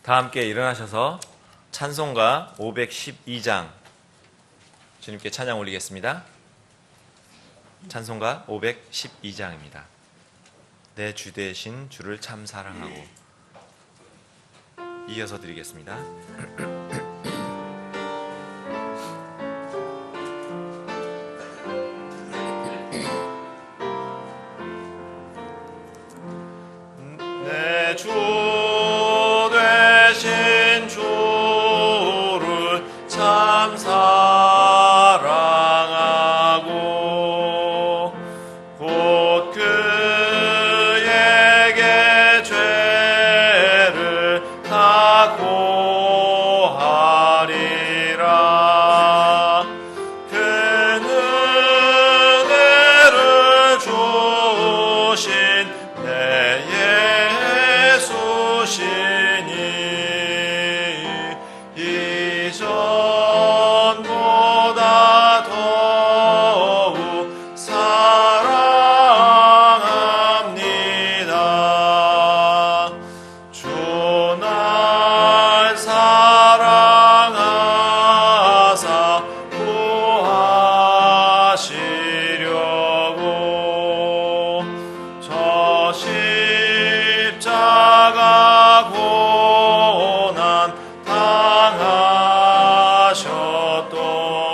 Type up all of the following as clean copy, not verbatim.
다 함께 일어나셔서 찬송가 512장 주님께 찬양 올리겠습니다. 찬송가 512장입니다. 내 주 되신 주를 참 사랑하고. 이어서 드리겠습니다. 내 주 되신 주를 참 사랑하고 곧 그에게 죄를 다 고하리라. 그 은혜를 주신 내 예수시니 이전보다 더욱 사랑합니다. 주 날 사랑하사 구하시려고 저 십자가 고난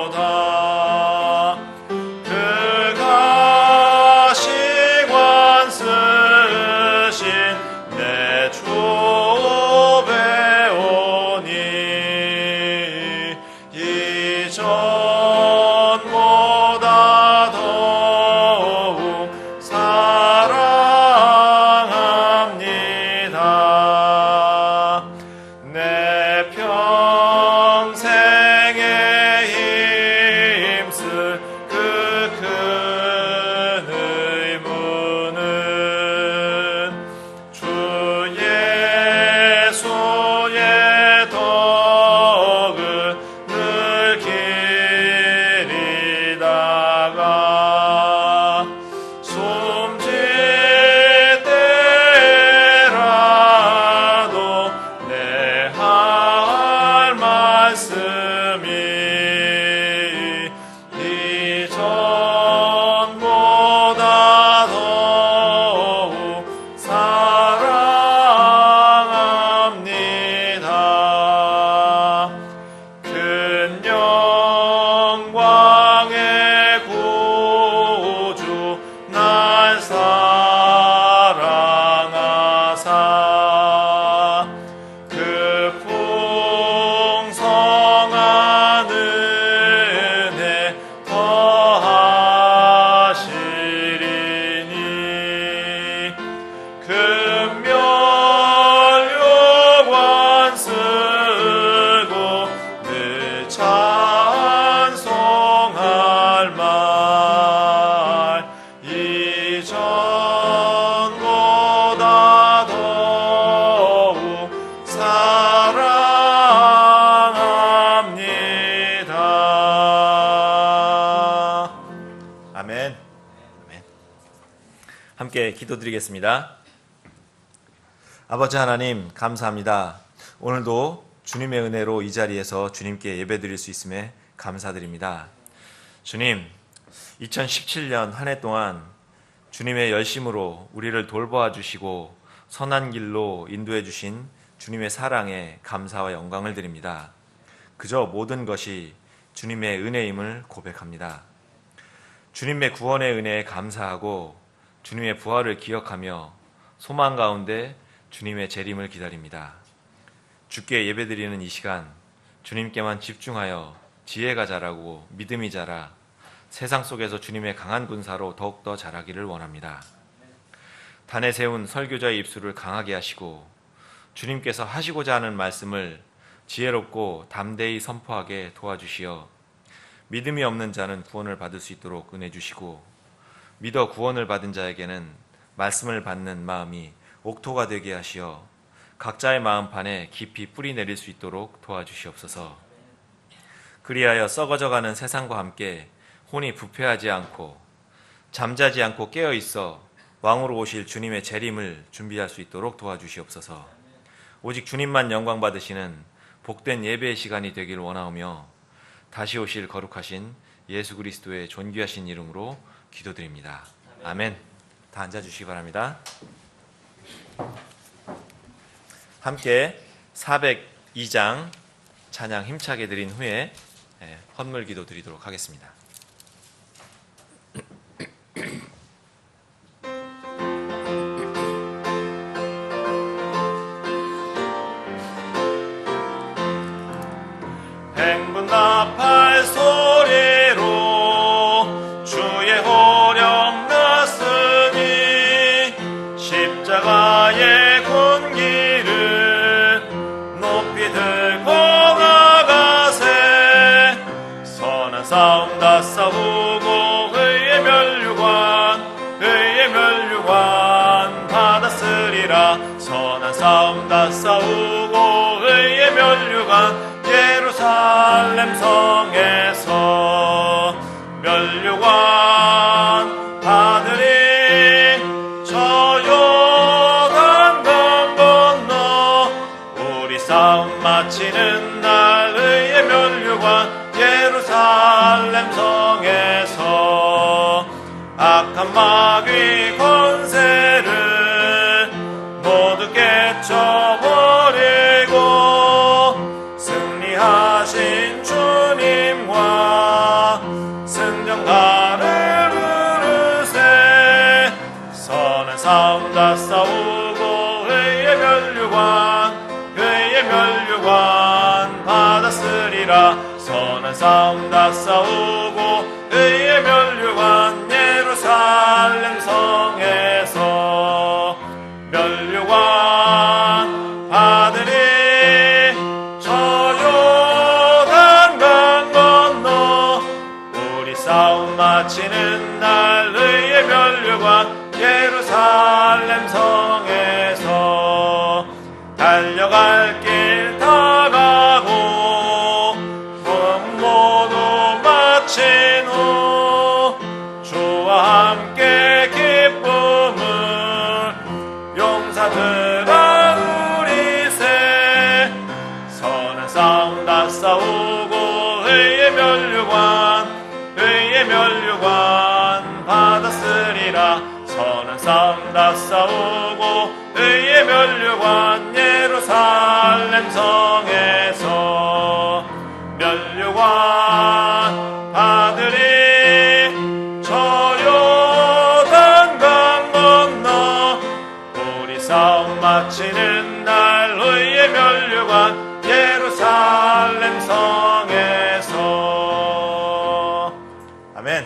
당하셨도다. 그가 시관 쓰신 내 주 배우니 이전보다 더욱 사랑합니다. 내 평생에 힘쓸 그 큰 의무는 주 예수의 덕을 늘 기리다가 숨질 때라도 내 할 말씀이 이전보다 더욱 사랑합니다. 큰 영광의 구주 날 사랑하사 그 풍성한 은혜 더하시리니 금멸요관 쓰고 늘 찬송할 말 이전보다 더욱 사랑합니다. 아멘. 아멘. 함께 기도드리겠습니다. 아버지 하나님, 감사합니다. 오늘도 주님의 은혜로 이 자리에서 주님께 예배드릴 수 있음에 감사드립니다. 주님, 2017년 한 해 동안 주님의 열심으로 우리를 돌보아 주시고 선한 길로 인도해 주신 주님의 사랑에 감사와 영광을 드립니다. 그저 모든 것이 주님의 은혜임을 고백합니다. 주님의 구원의 은혜에 감사하고 주님의 부활을 기억하며 소망 가운데 주님의 재림을 기다립니다. 주께 예배드리는 이 시간 주님께만 집중하여 지혜가 자라고 믿음이 자라 세상 속에서 주님의 강한 군사로 더욱더 자라기를 원합니다. 단에 세운 설교자의 입술을 강하게 하시고 주님께서 하시고자 하는 말씀을 지혜롭고 담대히 선포하게 도와주시어 믿음이 없는 자는 구원을 받을 수 있도록 은혜 주시고 믿어 구원을 받은 자에게는 말씀을 받는 마음이 옥토가 되게 하시어 각자의 마음판에 깊이 뿌리 내릴 수 있도록 도와주시옵소서. 그리하여 썩어져가는 세상과 함께 혼이 부패하지 않고 잠자지 않고 깨어있어 왕으로 오실 주님의 재림을 준비할 수 있도록 도와주시옵소서. 오직 주님만 영광 받으시는 복된 예배의 시간이 되길 원하오며 다시 오실 거룩하신 예수 그리스도의 존귀하신 이름으로 기도드립니다. 아멘. 다 앉아주시기 바랍니다. 함께 402장 찬양 힘차게 드린 후에 헌물 기도 드리도록 하겠습니다. 행분나팔 소리로 주의 호령 났으니 십자가의 군기를 높이 들고 나가세. 선한 싸움 다 싸우고 의의 멸류관 받았으리라. 선한 싸움 다 싸우고 의의 멸류관 예루살렘 성에서 멸류관 받으리. 저 요단강 건너 우리 싸움 마치는 날 의의 멸류관 예루살렘 성에서 악한 마귀 권세를 모두 깨쳐버리고 하신 주님과 승전가를 부르세. 선한 싸움 다 싸우고 의의 멸류관 받았으리라. 선한 싸움 다 싸우고 의의 멸류관 예루살렘 성에서 멸류관 받으리. 싸움 마치는 날 의의 멸류관 예루살렘 성에서 달려갈 길 다 가고 모두 마친 후 주와 함께 기쁨을 용사들아 누리세. 선한 싸움 다 싸우고 의의 멸류관 받았으리라. 선한 싸움 다 싸우고 의의 멸류관 예루살렘 성에서 멸류관 받으리. 저 요단강 건너 우리 싸움 마치는 날 의의 멸류관 예루살렘 성에서. 아멘.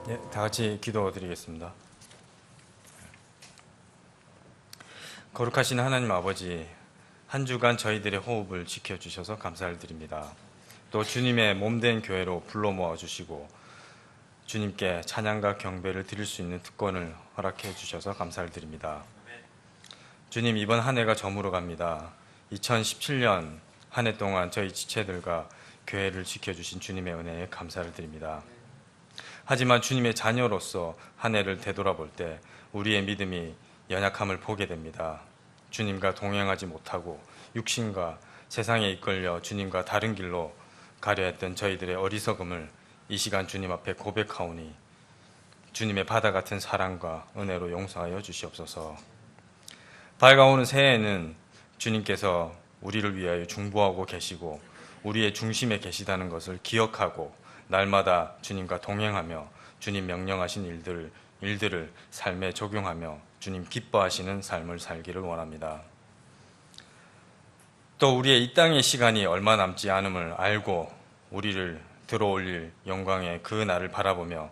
네, 다 같이 기도드리겠습니다. 거룩하신 하나님 아버지, 한 주간 저희들의 호흡을 지켜주셔서 감사를 드립니다. 또 주님의 몸된 교회로 불러 모아주시고 주님께 찬양과 경배를 드릴 수 있는 특권을 허락해 주셔서 감사를 드립니다. 주님, 이번 한 해가 저물어 갑니다. 2017년 한 해 동안 저희 지체들과 교회를 지켜주신 주님의 은혜에 감사를 드립니다. 하지만 주님의 자녀로서 한 해를 되돌아볼 때 우리의 믿음이 연약함을 보게 됩니다. 주님과 동행하지 못하고 육신과 세상에 이끌려 주님과 다른 길로 가려 했던 저희들의 어리석음을 이 시간 주님 앞에 고백하오니 주님의 바다 같은 사랑과 은혜로 용서하여 주시옵소서. 밝아오는 새해에는 주님께서 우리를 위하여 중보하고 계시고 우리의 중심에 계시다는 것을 기억하고 날마다 주님과 동행하며 주님 명령하신 일들을 삶에 적용하며 주님 기뻐하시는 삶을 살기를 원합니다. 또 우리의 이 땅의 시간이 얼마 남지 않음을 알고 우리를 들어올릴 영광의 그 날을 바라보며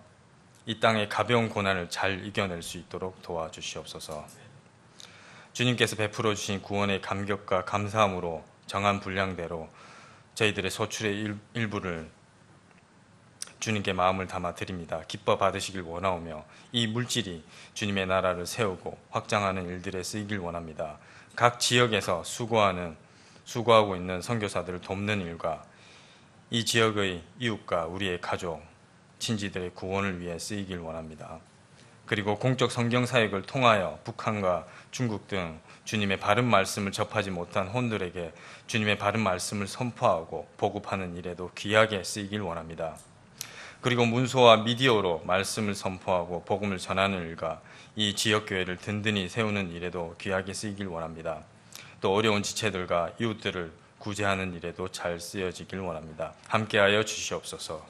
이 땅의 가벼운 고난을 잘 이겨낼 수 있도록 도와주시옵소서. 주님께서 베풀어 주신 구원의 감격과 감사함으로 정한 분량대로 저희들의 소출의 일부를 주님께 마음을 담아 드립니다. 기뻐 받으시길 원하오며 이 물질이 주님의 나라를 세우고 확장하는 일들에 쓰이길 원합니다. 각 지역에서 수고하고 있는 선교사들을 돕는 일과 이 지역의 이웃과 우리의 가족, 친지들의 구원을 위해 쓰이길 원합니다. 그리고 공적 성경 사역을 통하여 북한과 중국 등 주님의 바른 말씀을 접하지 못한 혼들에게 주님의 바른 말씀을 선포하고 보급하는 일에도 귀하게 쓰이길 원합니다. 그리고 문서와 미디어로 말씀을 선포하고 복음을 전하는 일과 이 지역교회를 든든히 세우는 일에도 귀하게 쓰이길 원합니다. 또 어려운 지체들과 이웃들을 구제하는 일에도 잘 쓰여지길 원합니다. 함께하여 주시옵소서.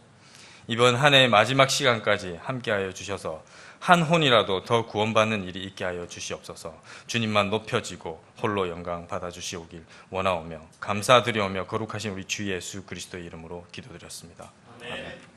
이번 한 해의 마지막 시간까지 함께하여 주셔서 한 혼이라도 더 구원받는 일이 있게 하여 주시옵소서. 주님만 높여지고 홀로 영광 받아주시오길 원하오며 감사드리오며 거룩하신 우리 주 예수 그리스도의 이름으로 기도드렸습니다. 아멘.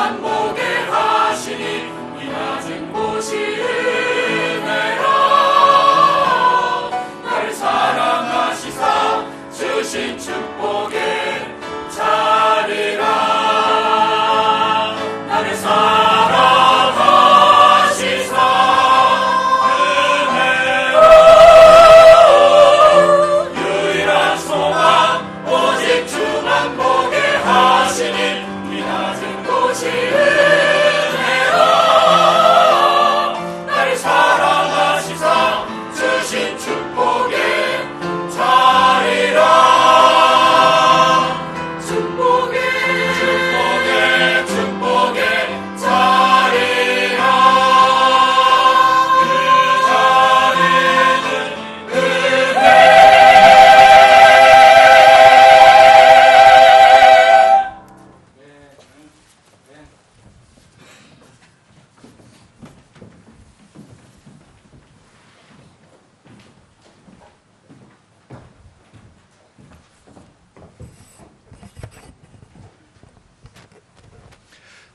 주만 보게 하시니 이 낮은 곳이 은혜라. 나를 사랑하시사 주신 축복의 자리라. 나를 사랑하시사 은혜로 유일한 소망 오직 주만 보게 하시니 이 낮은 곳이 은혜라. 나를 사랑하시사 주신 축복의 자리라. 축복의 자리라. 그 자리는 은혜.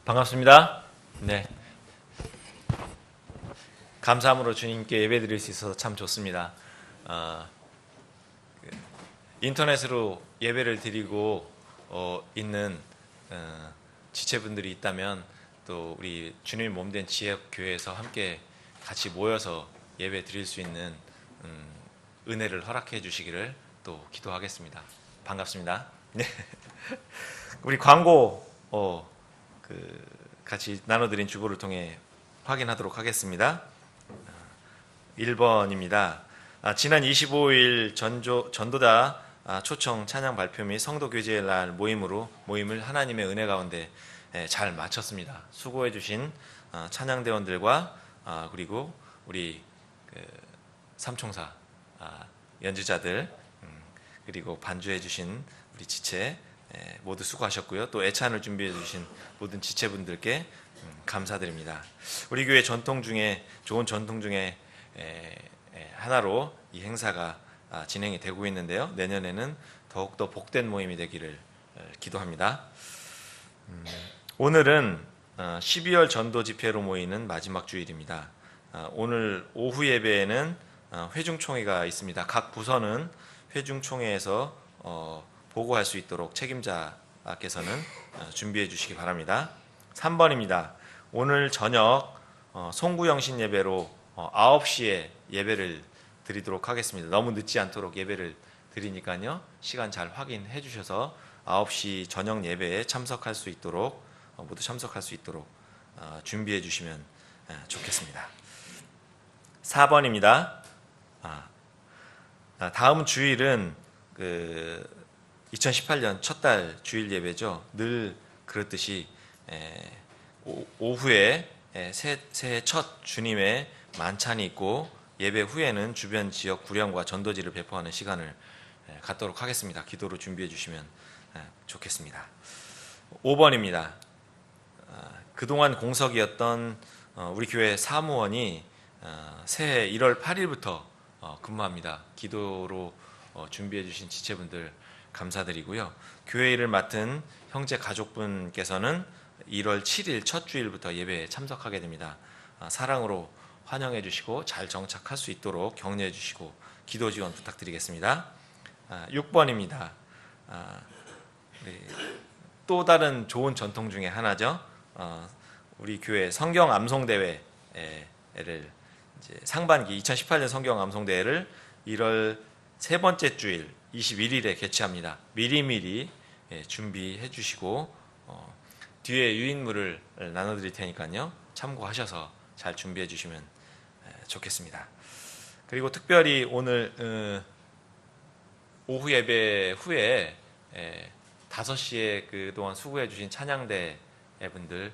반갑습니다. 네. 감사함으로 주님께 예배드릴 수 있어서 참 좋습니다. 인터넷으로 예배를 드리고 있는 지체분들이 있다면 또 우리 주님 몸된 지역교회에서 함께 같이 모여서 예배 드릴 수 있는 은혜를 허락해 주시기를 또 기도하겠습니다. 반갑습니다. 네. 우리 광고 같이 나눠드린 주보를 통해 확인하도록 하겠습니다. 1번입니다. 지난 25일 전도자 초청 찬양 발표 및 성도 교제의 날 모임을 하나님의 은혜 가운데 잘 마쳤습니다. 수고해 주신 찬양대원들과 그리고 우리 삼총사 연주자들 그리고 반주해 주신 우리 지체 모두 수고하셨고요. 또 애찬을 준비해 주신 모든 지체분들께 감사드립니다. 우리 교회 전통 중에 좋은 전통 중에 하나로 이 행사가 진행이 되고 있는데요. 내년에는 더욱더 복된 모임이 되기를 기도합니다. 오늘은 12월 전도 집회로 모이는 마지막 주일입니다. 오늘 오후 예배에는 회중총회가 있습니다. 각 부서는 회중총회에서 보고할 수 있도록 책임자께서는 준비해 주시기 바랍니다. 3번입니다. 오늘 저녁 송구영신 예배로 9시에 예배를 드리도록 하겠습니다. 너무 늦지 않도록 예배를 드리니까요. 시간 잘 확인해 주셔서 9시 저녁 예배에 참석할 수 있도록 모두 참석할 수 있도록 준비해 주시면 좋겠습니다. 4번입니다. 다음 주일은 2018년 첫 달 주일 예배죠. 늘 그렇듯이 오후에 새해 첫 주님의 만찬이 있고 예배 후에는 주변 지역 구령과 전도지를 배포하는 시간을 갖도록 하겠습니다. 기도로 준비해 주시면 좋겠습니다. 5번입니다. 그동안 공석이었던 우리 교회 사무원이 새해 1월 8일부터 근무합니다. 기도로 준비해 주신 지체분들 감사드리고요. 교회 일을 맡은 형제 가족분께서는 1월 7일 첫 주일부터 예배에 참석하게 됩니다. 사랑으로 환영해 주시고 잘 정착할 수 있도록 격려해 주시고 기도 지원 부탁드리겠습니다. 6번입니다. 또 다른 좋은 전통 중에 하나죠. 우리 교회 성경 암송 대회를 상반기 2018년 성경 암송 대회를 1월 세 번째 주일 21일에 개최합니다. 미리미리 준비해 주시고 뒤에 유인물을 나눠드릴 테니까요. 참고하셔서 잘 준비해 주시면 좋겠습니다. 그리고 특별히 오늘 오후 예배 후에 5시에 그동안 수고해 주신 찬양대 분들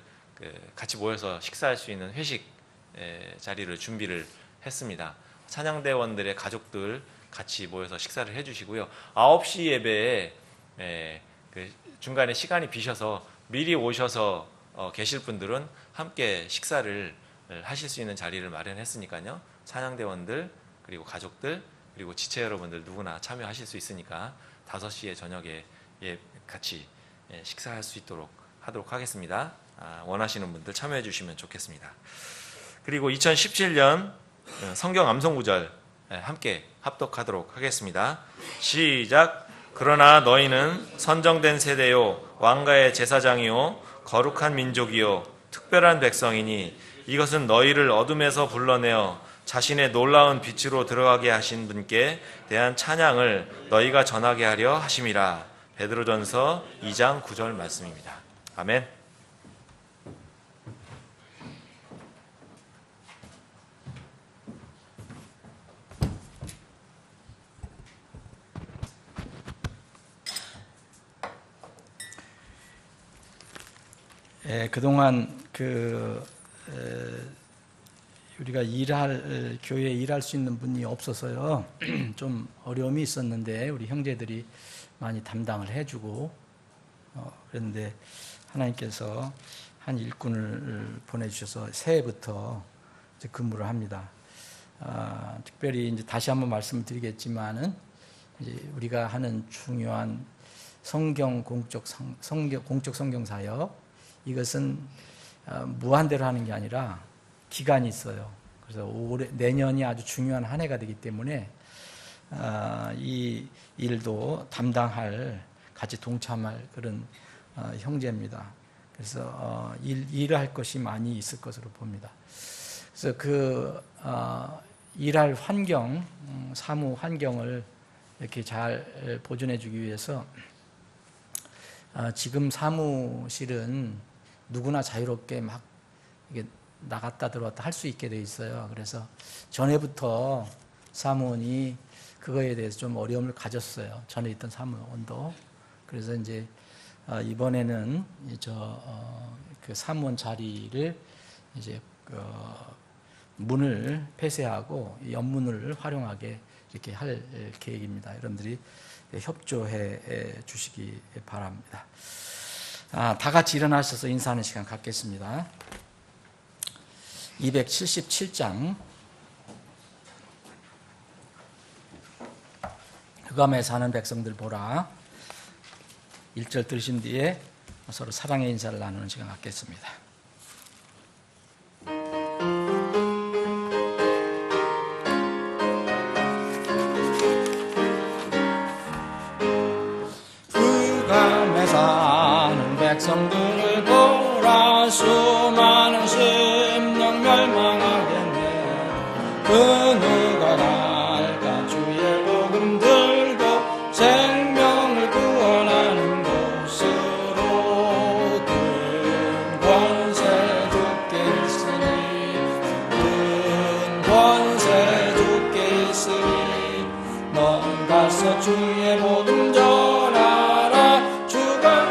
같이 모여서 식사할 수 있는 회식 자리를 준비를 했습니다. 찬양대원들의 가족들 같이 모여서 식사를 해주시고요. 9시 예배에 중간에 시간이 비셔서 미리 오셔서 계실 분들은 함께 식사를 하실 수 있는 자리를 마련했으니까요. 찬양대원들 그리고 가족들 그리고 지체 여러분들 누구나 참여하실 수 있으니까 5시에 저녁에 같이 식사할 수 있도록 하도록 하겠습니다. 원하시는 분들 참여해 주시면 좋겠습니다. 그리고 2017년 성경 암송구절 함께 합독하도록 하겠습니다. 시작. 그러나 너희는 선정된 세대요 왕가의 제사장이요 거룩한 민족이요 특별한 백성이니 이것은 너희를 어둠에서 불러내어 자신의 놀라운 빛으로 들어가게 하신 분께 대한 찬양을 너희가 전하게 하려 하심이라. 베드로전서 2장 9절 말씀입니다. 아멘. 그동안 우리가 교회에 일할 수 있는 분이 없어서요. 좀 어려움이 있었는데 우리 형제들이 많이 담당을 해주고 그런데 하나님께서 한 일꾼을 보내주셔서 새해부터 이제 근무를 합니다. 특별히 이제 다시 한번 말씀드리겠지만은 이제 우리가 하는 중요한 공적 성경 사역, 이것은 무한대로 하는 게 아니라 기간이 있어요. 그래서 내년이 아주 중요한 한 해가 되기 때문에 이 일도 담당할, 같이 동참할 그런 형제입니다. 그래서 일을 할 것이 많이 있을 것으로 봅니다. 그래서 일할 환경, 사무 환경을 이렇게 잘 보존해 주기 위해서 지금 사무실은 누구나 자유롭게 막 이게 나갔다 들어왔다 할 수 있게 돼 있어요. 그래서 전에부터 사무원이 그거에 대해서 좀 어려움을 가졌어요. 전에 있던 사무원도. 그래서 이제 이번에는 그 사무원 자리를 이제 문을 폐쇄하고 연문을 활용하게 이렇게 할 계획입니다. 여러분들이 협조해 주시기 바랍니다. 다 같이 일어나셔서 인사하는 시간 갖겠습니다. 277장 흑암에 사는 백성들 보라. 1절 들으신 뒤에 서로 사랑의 인사를 나누는 시간 갖겠습니다. 흑암에 사는 백성들을 보라. 수많은 심령 멸망하겠네. 그 누가 갈까. 주의 복음 들고 생명을 구원하는 곳으로. 큰 권세 주께 있으니, 큰 권세 주께 있으니, 넌 가서 주의 복음 전하라. 주가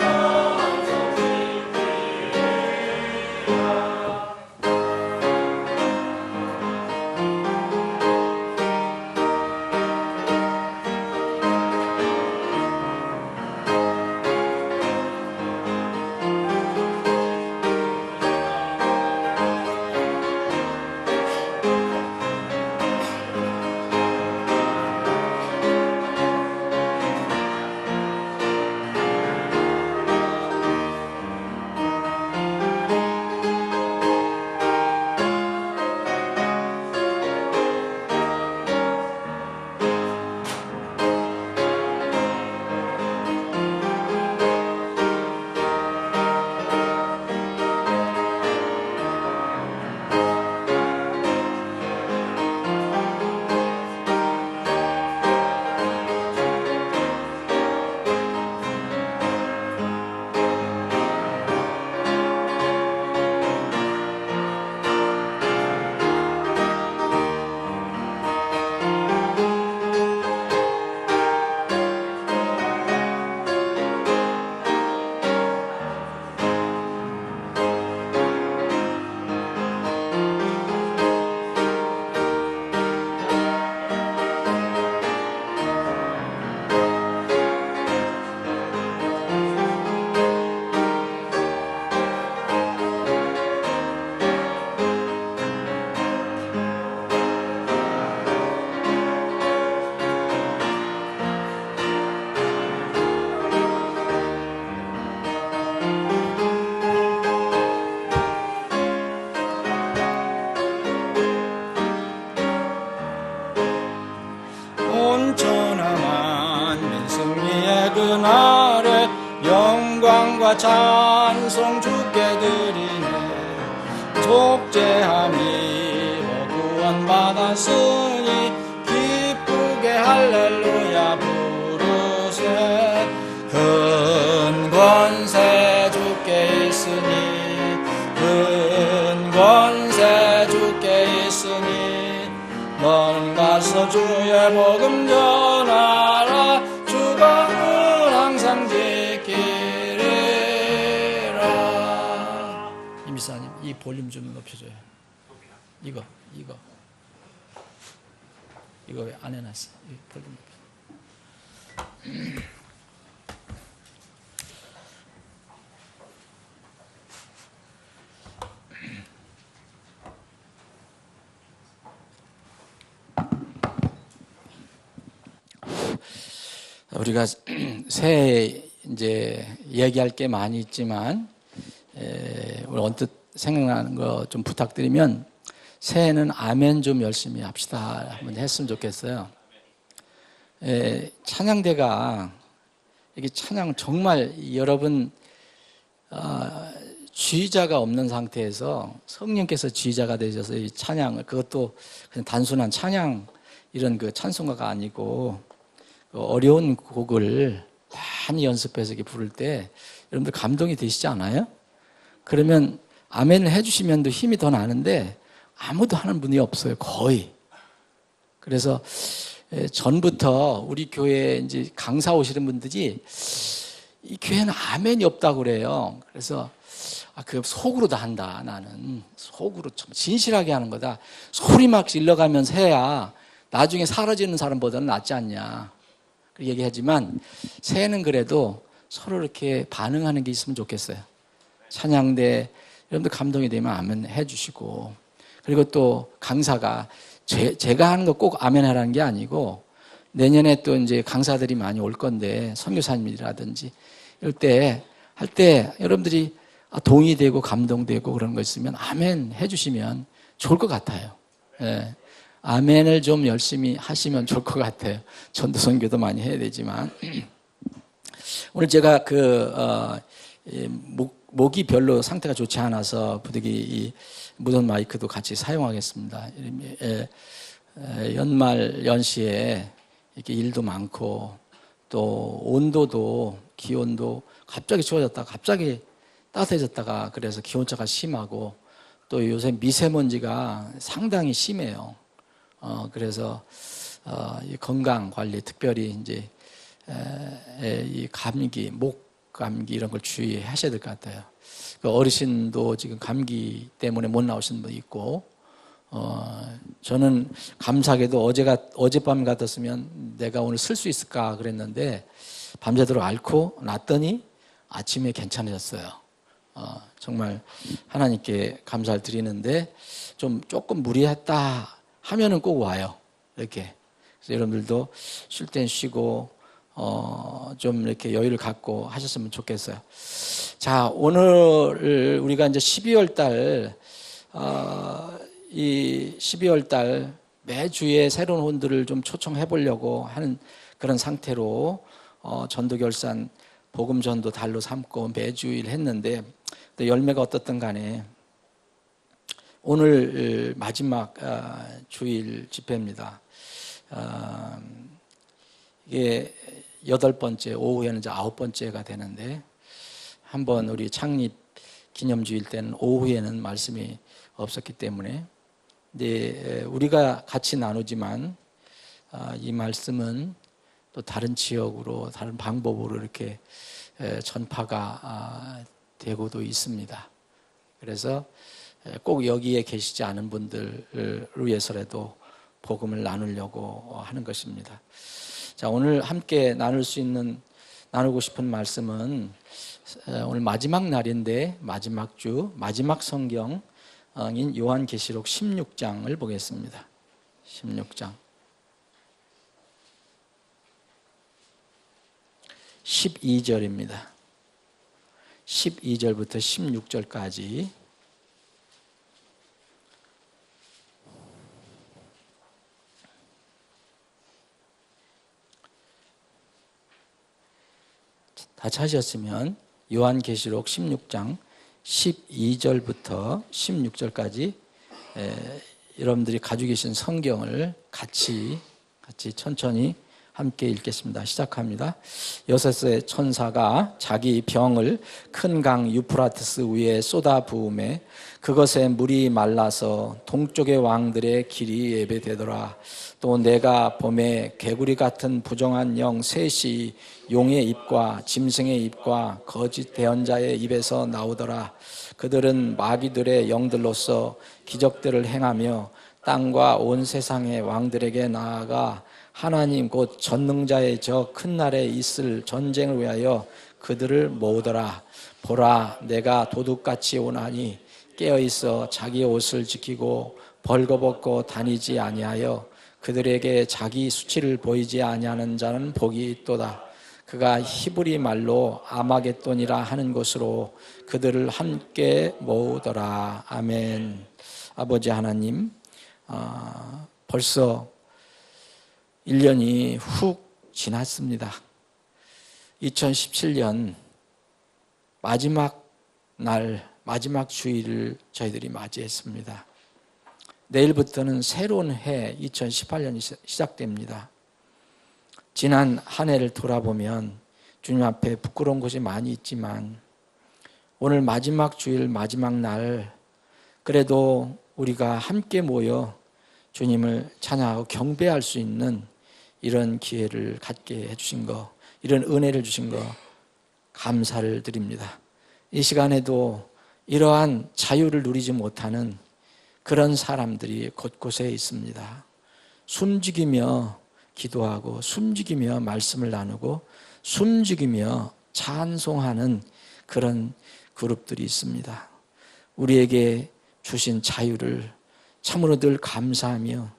올라 찬송 주께 드리네. 속죄함이 구원받았으니 기쁘게 할렐루야 부르세. 큰 권세 주께 있으니 큰 권세 주께 있으니 먼 가서 주의 복음 전하라. 주방을 항상 지키리라. 이미사님 이 볼륨 좀 높여줘요. 이거 왜 안 해놨어? 이 볼륨 높여. 우리가 새해 이제 이야기할 게 많이 있지만 우리 언뜻 생각나는 거 좀 부탁드리면 새해는 아멘 좀 열심히 합시다 한번 했으면 좋겠어요. 찬양대가 이게 찬양 정말 여러분 지휘자가 없는 상태에서 성령께서 지휘자가 되셔서 이 찬양을 그것도 그냥 단순한 찬양 이런 그 찬송가가 아니고 어려운 곡을 많이 연습해서 이렇게 부를 때 여러분들 감동이 되시지 않아요? 그러면 아멘을 해주시면 더 힘이 더 나는데 아무도 하는 분이 없어요, 거의. 그래서 전부터 우리 교회에 이제 강사 오시는 분들이 이 교회는 아멘이 없다고 그래요. 그래서 그 속으로 다 한다. 나는 속으로 좀 진실하게 하는 거다. 소리 막 질러가면서 해야 나중에 사라지는 사람보다는 낫지 않냐. 그렇게 얘기하지만 새해는 그래도 서로 이렇게 반응하는 게 있으면 좋겠어요. 찬양대 여러분들 감동이 되면 아멘 해주시고, 그리고 또 강사가 제가 하는 거 꼭 아멘 하라는 게 아니고 내년에 또 이제 강사들이 많이 올 건데 선교사님이라든지 이럴 때 할 때 여러분들이 동의되고 감동되고 그런 거 있으면 아멘 해주시면 좋을 것 같아요. 예. 아멘을 좀 열심히 하시면 좋을 것 같아요. 전도 선교도 많이 해야 되지만 오늘 제가 목이 별로 상태가 좋지 않아서 부득이 이 무선 마이크도 같이 사용하겠습니다. 연말 연시에 이렇게 일도 많고 또 온도도 기온도 갑자기 추워졌다가 갑자기 따뜻해졌다가 그래서 기온차가 심하고 또 요새 미세먼지가 상당히 심해요. 그래서 이 건강 관리 특별히 이제 이 감기, 목 감기 이런 걸 주의하셔야 될 것 같아요. 어르신도 지금 감기 때문에 못 나오시는 분 있고, 저는 감사하게도 어젯밤 같았으면 내가 오늘 쓸 수 있을까 그랬는데 밤새도록 앓고 났더니 아침에 괜찮아졌어요. 정말 하나님께 감사를 드리는데 조금 무리했다 하면은 꼭 와요. 이렇게. 그래서 여러분들도 쉴 땐 쉬고 좀 이렇게 여유를 갖고 하셨으면 좋겠어요. 자, 오늘 우리가 이제 12월 달 이 12월 달 매주에 새로운 혼들을 좀 초청해 보려고 하는 그런 상태로 전도결산 복음 전도 달로 삼고 매주일 했는데 또 열매가 어떻든 간에 오늘 마지막 주일 집회입니다. 이게 8번째, 오후에는 이제 9번째가 되는데 한번 우리 창립 기념주일 때는 오후에는 말씀이 없었기 때문에 근데 우리가 같이 나누지만 이 말씀은 또 다른 지역으로 다른 방법으로 이렇게 전파가 되고도 있습니다. 그래서 꼭 여기에 계시지 않은 분들을 위해서라도 복음을 나누려고 하는 것입니다. 자, 오늘 함께 나누고 싶은 말씀은 오늘 마지막 날인데 마지막 주, 마지막 성경인 요한계시록 16장을 보겠습니다. 16장. 12절입니다. 12절부터 16절까지 다 찾으셨으면 요한계시록 16장 12절부터 16절까지 여러분들이 가지고 계신 성경을 같이 천천히 함께 읽겠습니다. 시작합니다. 여섯의 천사가 자기 병을 큰 강 유프라테스 위에 쏟아 부음에 그것에 물이 말라서 동쪽의 왕들의 길이 예배되더라. 또 내가 봄에 개구리 같은 부정한 영 셋이 용의 입과 짐승의 입과 거짓 대언자의 입에서 나오더라. 그들은 마귀들의 영들로서 기적들을 행하며 땅과 온 세상의 왕들에게 나아가 하나님 곧 전능자의 저 큰 날에 있을 전쟁을 위하여 그들을 모으더라. 보라, 내가 도둑같이 오나니 깨어있어 자기 옷을 지키고 벌거벗고 다니지 아니하여 그들에게 자기 수치를 보이지 아니하는 자는 복이 있도다. 그가 히브리 말로 아마겟돈이라 하는 곳으로 그들을 함께 모으더라. 아멘. 아버지 하나님, 벌써 1년이 훅 지났습니다. 2017년 마지막 날, 마지막 주일을 저희들이 맞이했습니다. 내일부터는 새로운 해 2018년이 시작됩니다. 지난 한 해를 돌아보면 주님 앞에 부끄러운 것이 많이 있지만 오늘 마지막 주일, 마지막 날 그래도 우리가 함께 모여 주님을 찬양하고 경배할 수 있는 이런 기회를 갖게 해주신 거, 이런 은혜를 주신 거 감사를 드립니다. 이 시간에도 이러한 자유를 누리지 못하는 그런 사람들이 곳곳에 있습니다. 숨죽이며 기도하고 숨죽이며 말씀을 나누고 숨죽이며 찬송하는 그런 그룹들이 있습니다. 우리에게 주신 자유를 참으로 늘 감사하며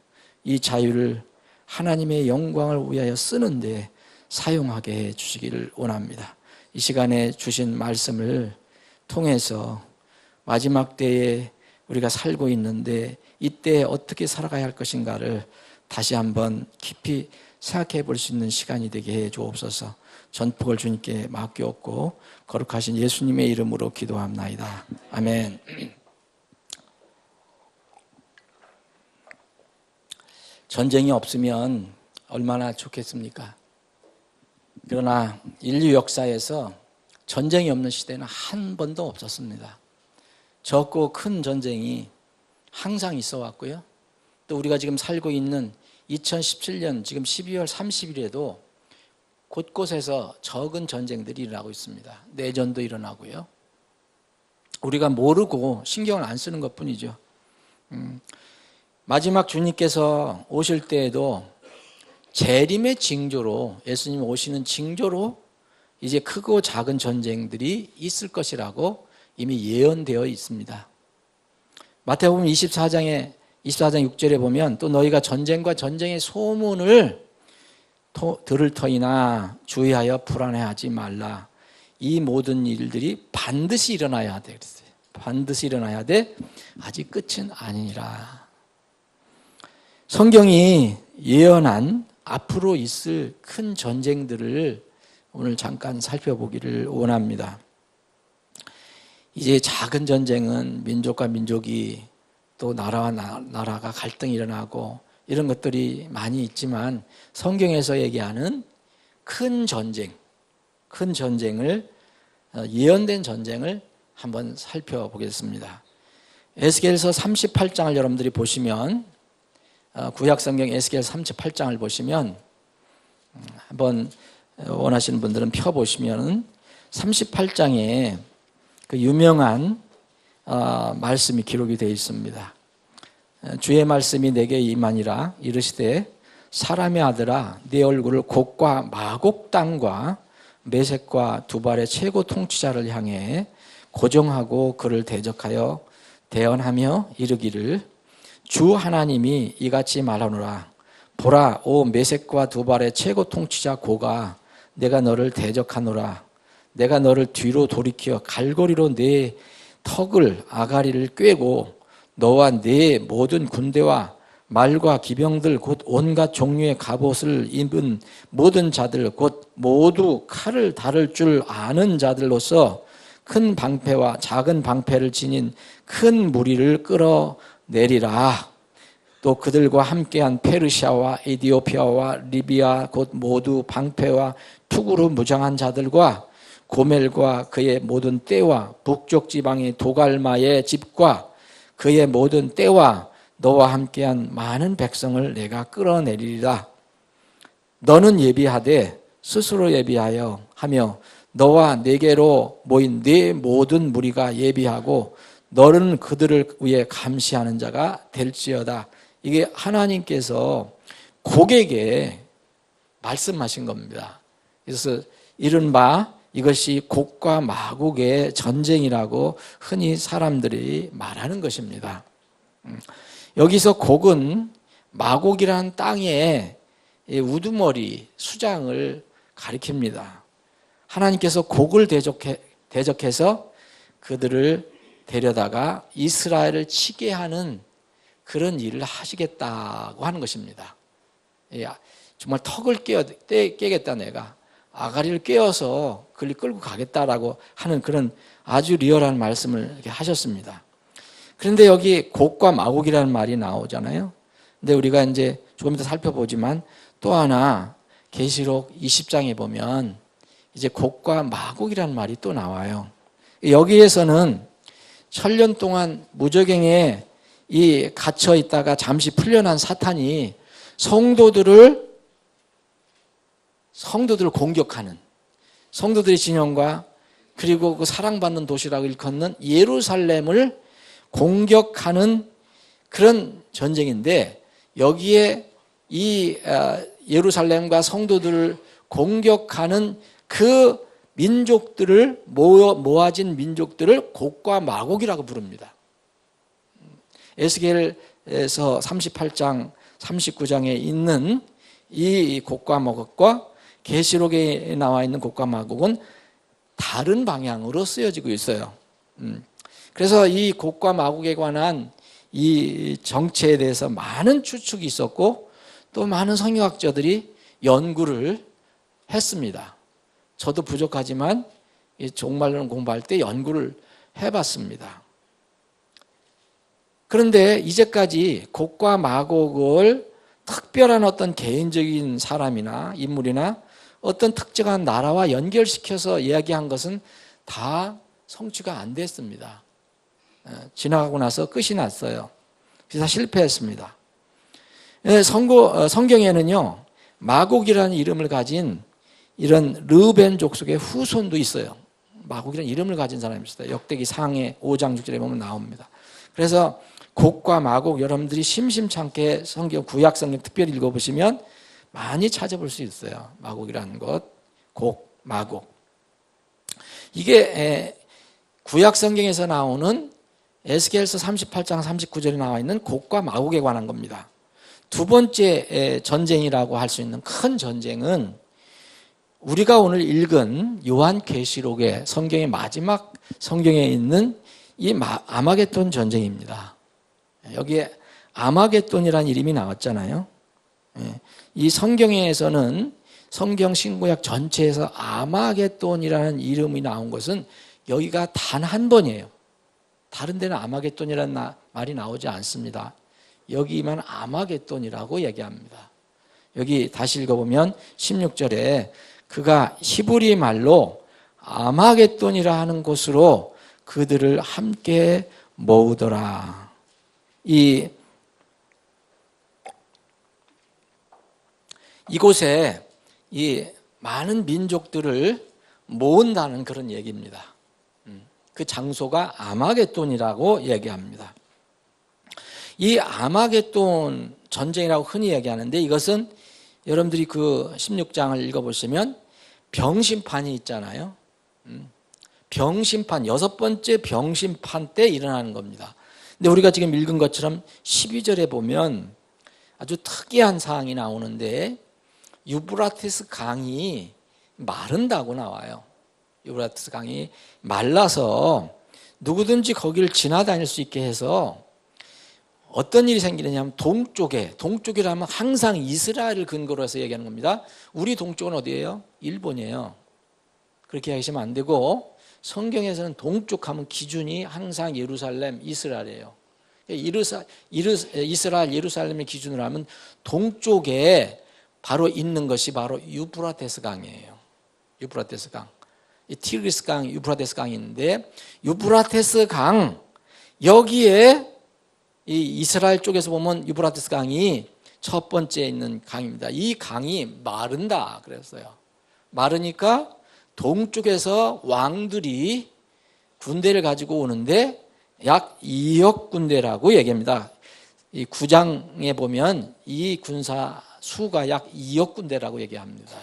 이 자유를 하나님의 영광을 위하여 쓰는데 사용하게 해 주시기를 원합니다. 이 시간에 주신 말씀을 통해서 마지막 때에 우리가 살고 있는데 이때 어떻게 살아가야 할 것인가를 다시 한번 깊이 생각해 볼 수 있는 시간이 되게 해 주옵소서. 전폭을 주님께 맡기옵고 거룩하신 예수님의 이름으로 기도합나이다. 아멘. 전쟁이 없으면 얼마나 좋겠습니까? 그러나 인류 역사에서 전쟁이 없는 시대는 한 번도 없었습니다. 적고 큰 전쟁이 항상 있어 왔고요. 또 우리가 지금 살고 있는 2017년 지금 12월 30일에도 곳곳에서 적은 전쟁들이 일어나고 있습니다. 내전도 일어나고요. 우리가 모르고 신경을 안 쓰는 것뿐이죠. 마지막 주님께서 오실 때에도 재림의 징조로, 예수님 오시는 징조로 이제 크고 작은 전쟁들이 있을 것이라고 이미 예언되어 있습니다. 마태복음 24장 6절에 보면 또 너희가 전쟁과 전쟁의 소문을 들을 터이나 주의하여 불안해하지 말라. 이 모든 일들이 반드시 일어나야 돼. 그랬어요. 반드시 일어나야 돼. 아직 끝은 아니니라. 성경이 예언한 앞으로 있을 큰 전쟁들을 오늘 잠깐 살펴보기를 원합니다. 이제 작은 전쟁은 민족과 민족이 또 나라와 나라가 갈등이 일어나고 이런 것들이 많이 있지만 성경에서 얘기하는 큰 전쟁을 예언된 전쟁을 한번 살펴보겠습니다. 에스겔서 38장을 여러분들이 보시면 구약성경 에스겔 38장을 보시면 한번 원하시는 분들은 펴보시면 38장에 그 유명한 말씀이 기록이 되어 있습니다. 주의 말씀이 내게 임하니라 이르시되 사람의 아들아 네 얼굴을 곡과 마곡 땅과 메섹과 두발의 최고 통치자를 향해 고정하고 그를 대적하여 대언하며 이르기를 주 하나님이 이같이 말하노라. 보라, 오 메섹과 두발의 최고 통치자 고가 내가 너를 대적하노라. 내가 너를 뒤로 돌이켜 갈고리로 네 턱을 아가리를 꿰고 너와 네 모든 군대와 말과 기병들 곧 온갖 종류의 갑옷을 입은 모든 자들 곧 모두 칼을 다룰 줄 아는 자들로서 큰 방패와 작은 방패를 지닌 큰 무리를 끌어내리라. 또 그들과 함께한 페르시아와 에디오피아와 리비아 곧 모두 방패와 투구로 무장한 자들과 고멜과 그의 모든 떼와 북쪽 지방의 도갈마의 집과 그의 모든 떼와 너와 함께한 많은 백성을 내가 끌어내리리라. 너는 예비하되 스스로 예비하여 하며 너와 내게로 모인 네 모든 무리가 예비하고 너는 그들을 위해 감시하는 자가 될지어다. 이게 하나님께서 곡에게 말씀하신 겁니다. 그래서 이른바 이것이 곡과 마곡의 전쟁이라고 흔히 사람들이 말하는 것입니다. 여기서 곡은 마곡이라는 땅의 우두머리, 수장을 가리킵니다. 하나님께서 곡을 대적해서 그들을 데려다가 이스라엘을 치게 하는 그런 일을 하시겠다고 하는 것입니다. 정말 턱을 깨겠다 내가. 아가리를 깨어서 그를 끌고 가겠다라고 하는 그런 아주 리얼한 말씀을 이렇게 하셨습니다. 그런데 여기 곡과 마곡이라는 말이 나오잖아요. 근데 우리가 이제 조금 더 살펴보지만 또 하나 계시록 20장에 보면 이제 곡과 마곡이라는 말이 또 나와요. 여기에서는 천년 동안 무저갱에 갇혀 있다가 잠시 풀려난 사탄이 성도들을 공격하는, 성도들의 진영과 그리고 그 사랑받는 도시라고 일컫는 예루살렘을 공격하는 그런 전쟁인데, 여기에 이 예루살렘과 성도들을 공격하는 그 민족들을 모아진 민족들을 곡과 마곡이라고 부릅니다. 에스겔에서 38장 39장에 있는 이 곡과 마곡과 계시록에 나와 있는 곡과 마곡은 다른 방향으로 쓰여지고 있어요. 그래서 이 곡과 마곡에 관한 이 정체에 대해서 많은 추측이 있었고 또 많은 성경학자들이 연구를 했습니다. 저도 부족하지만 종말론 공부할 때 연구를 해봤습니다. 그런데 이제까지 곡과 마곡을 특별한 어떤 개인적인 사람이나 인물이나 어떤 특정한 나라와 연결시켜서 이야기한 것은 다 성취가 안 됐습니다. 지나가고 나서 끝이 났어요. 그래서 실패했습니다. 성경에는요, 마곡이라는 이름을 가진 이런 르벤 족속의 후손도 있어요. 마곡이라는 이름을 가진 사람이 있어요. 역대기 상해 5장 6절에 보면 나옵니다. 그래서 곡과 마곡 여러분들이 심심찮게 성경 구약 성경 특별히 읽어보시면 많이 찾아볼 수 있어요. 마곡이라는 것, 곡, 마곡. 이게 구약 성경에서 나오는 에스겔서 38장 39절에 나와 있는 곡과 마곡에 관한 겁니다. 두 번째 전쟁이라고 할 수 있는 큰 전쟁은 우리가 오늘 읽은 요한계시록의 성경의 마지막 성경에 있는 이 아마겟돈 전쟁입니다. 여기에 아마겟돈이라는 이름이 나왔잖아요. 이 성경에서는 성경 신구약 전체에서 아마겟돈이라는 이름이 나온 것은 여기가 단 한 번이에요. 다른 데는 아마겟돈이라는 말이 나오지 않습니다. 여기만 아마겟돈이라고 얘기합니다. 여기 다시 읽어보면 16절에 그가 히브리 말로 아마겟돈이라 하는 곳으로 그들을 함께 모으더라. 이곳에 이 많은 민족들을 모은다는 그런 얘기입니다. 그 장소가 아마겟돈이라고 얘기합니다. 이 아마겟돈 전쟁이라고 흔히 얘기하는데 이것은 여러분들이 그 16장을 읽어보시면 병심판이 있잖아요. 병심판, 6번째 병심판 때 일어나는 겁니다. 근데 우리가 지금 읽은 것처럼 12절에 보면 아주 특이한 사항이 나오는데 유브라티스 강이 마른다고 나와요. 유브라티스 강이 말라서 누구든지 거기를 지나다닐 수 있게 해서 어떤 일이 생기느냐면 동쪽이라면 항상 이스라엘을 근거로 해서 얘기하는 겁니다. 우리 동쪽은 어디예요? 일본이에요. 그렇게 하시면 안 되고 성경에서는 동쪽하면 기준이 항상 예루살렘, 이스라엘이에요. 이스라엘, 예루살렘의 기준으로 하면 동쪽에 바로 있는 것이 바로 유프라테스 강이에요. 유프라테스 강. 이 티그리스 강, 유프라테스 강이 있는데 유프라테스 강 여기에 이 이스라엘 쪽에서 보면 유프라테스 강이 첫 번째 있는 강입니다. 이 강이 마른다 그랬어요. 마르니까 동쪽에서 왕들이 군대를 가지고 오는데 약 2억 군대라고 얘기합니다. 이 9장에 보면 이 군사 수가 약 2억 군대라고 얘기합니다.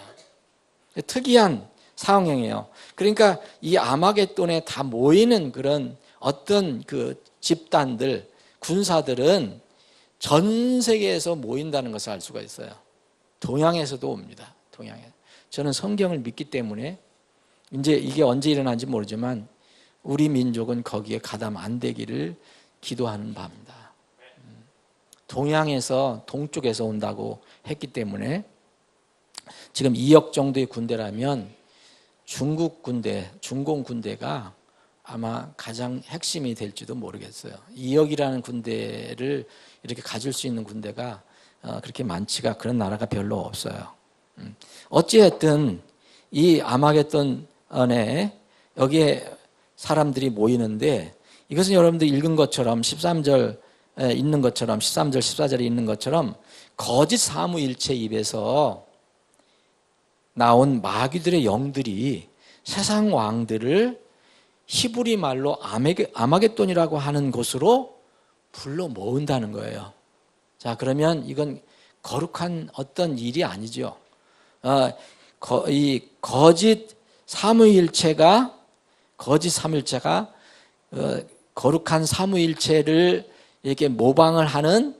특이한 상황이에요. 그러니까 이 아마겟돈에 다 모이는 그런 어떤 그 집단들, 군사들은 전 세계에서 모인다는 것을 알 수가 있어요. 동양에서도 옵니다. 동양에. 저는 성경을 믿기 때문에 이제 이게 언제 일어난지 모르지만 우리 민족은 거기에 가담 안 되기를 기도하는 바입니다. 동양에서 동쪽에서 온다고 했기 때문에 지금 2억 정도의 군대라면 중국 군대, 중공 군대가 아마 가장 핵심이 될지도 모르겠어요. 2억이라는 군대를 이렇게 가질 수 있는 군대가 그렇게 많지가 그런 나라가 별로 없어요. 어찌됐든 이 아마겟돈에 여기에 사람들이 모이는데 이것은 여러분들 읽은 것처럼 13절 있는 것처럼 13절 14절에 있는 것처럼 거짓 사무일체 입에서 나온 마귀들의 영들이 세상 왕들을 히브리 말로 아마겟돈이라고 하는 곳으로 불러 모은다는 거예요. 자, 그러면 이건 거룩한 어떤 일이 아니죠. 이 거짓 삼위일체가 거룩한 삼위일체를 이렇게 모방을 하는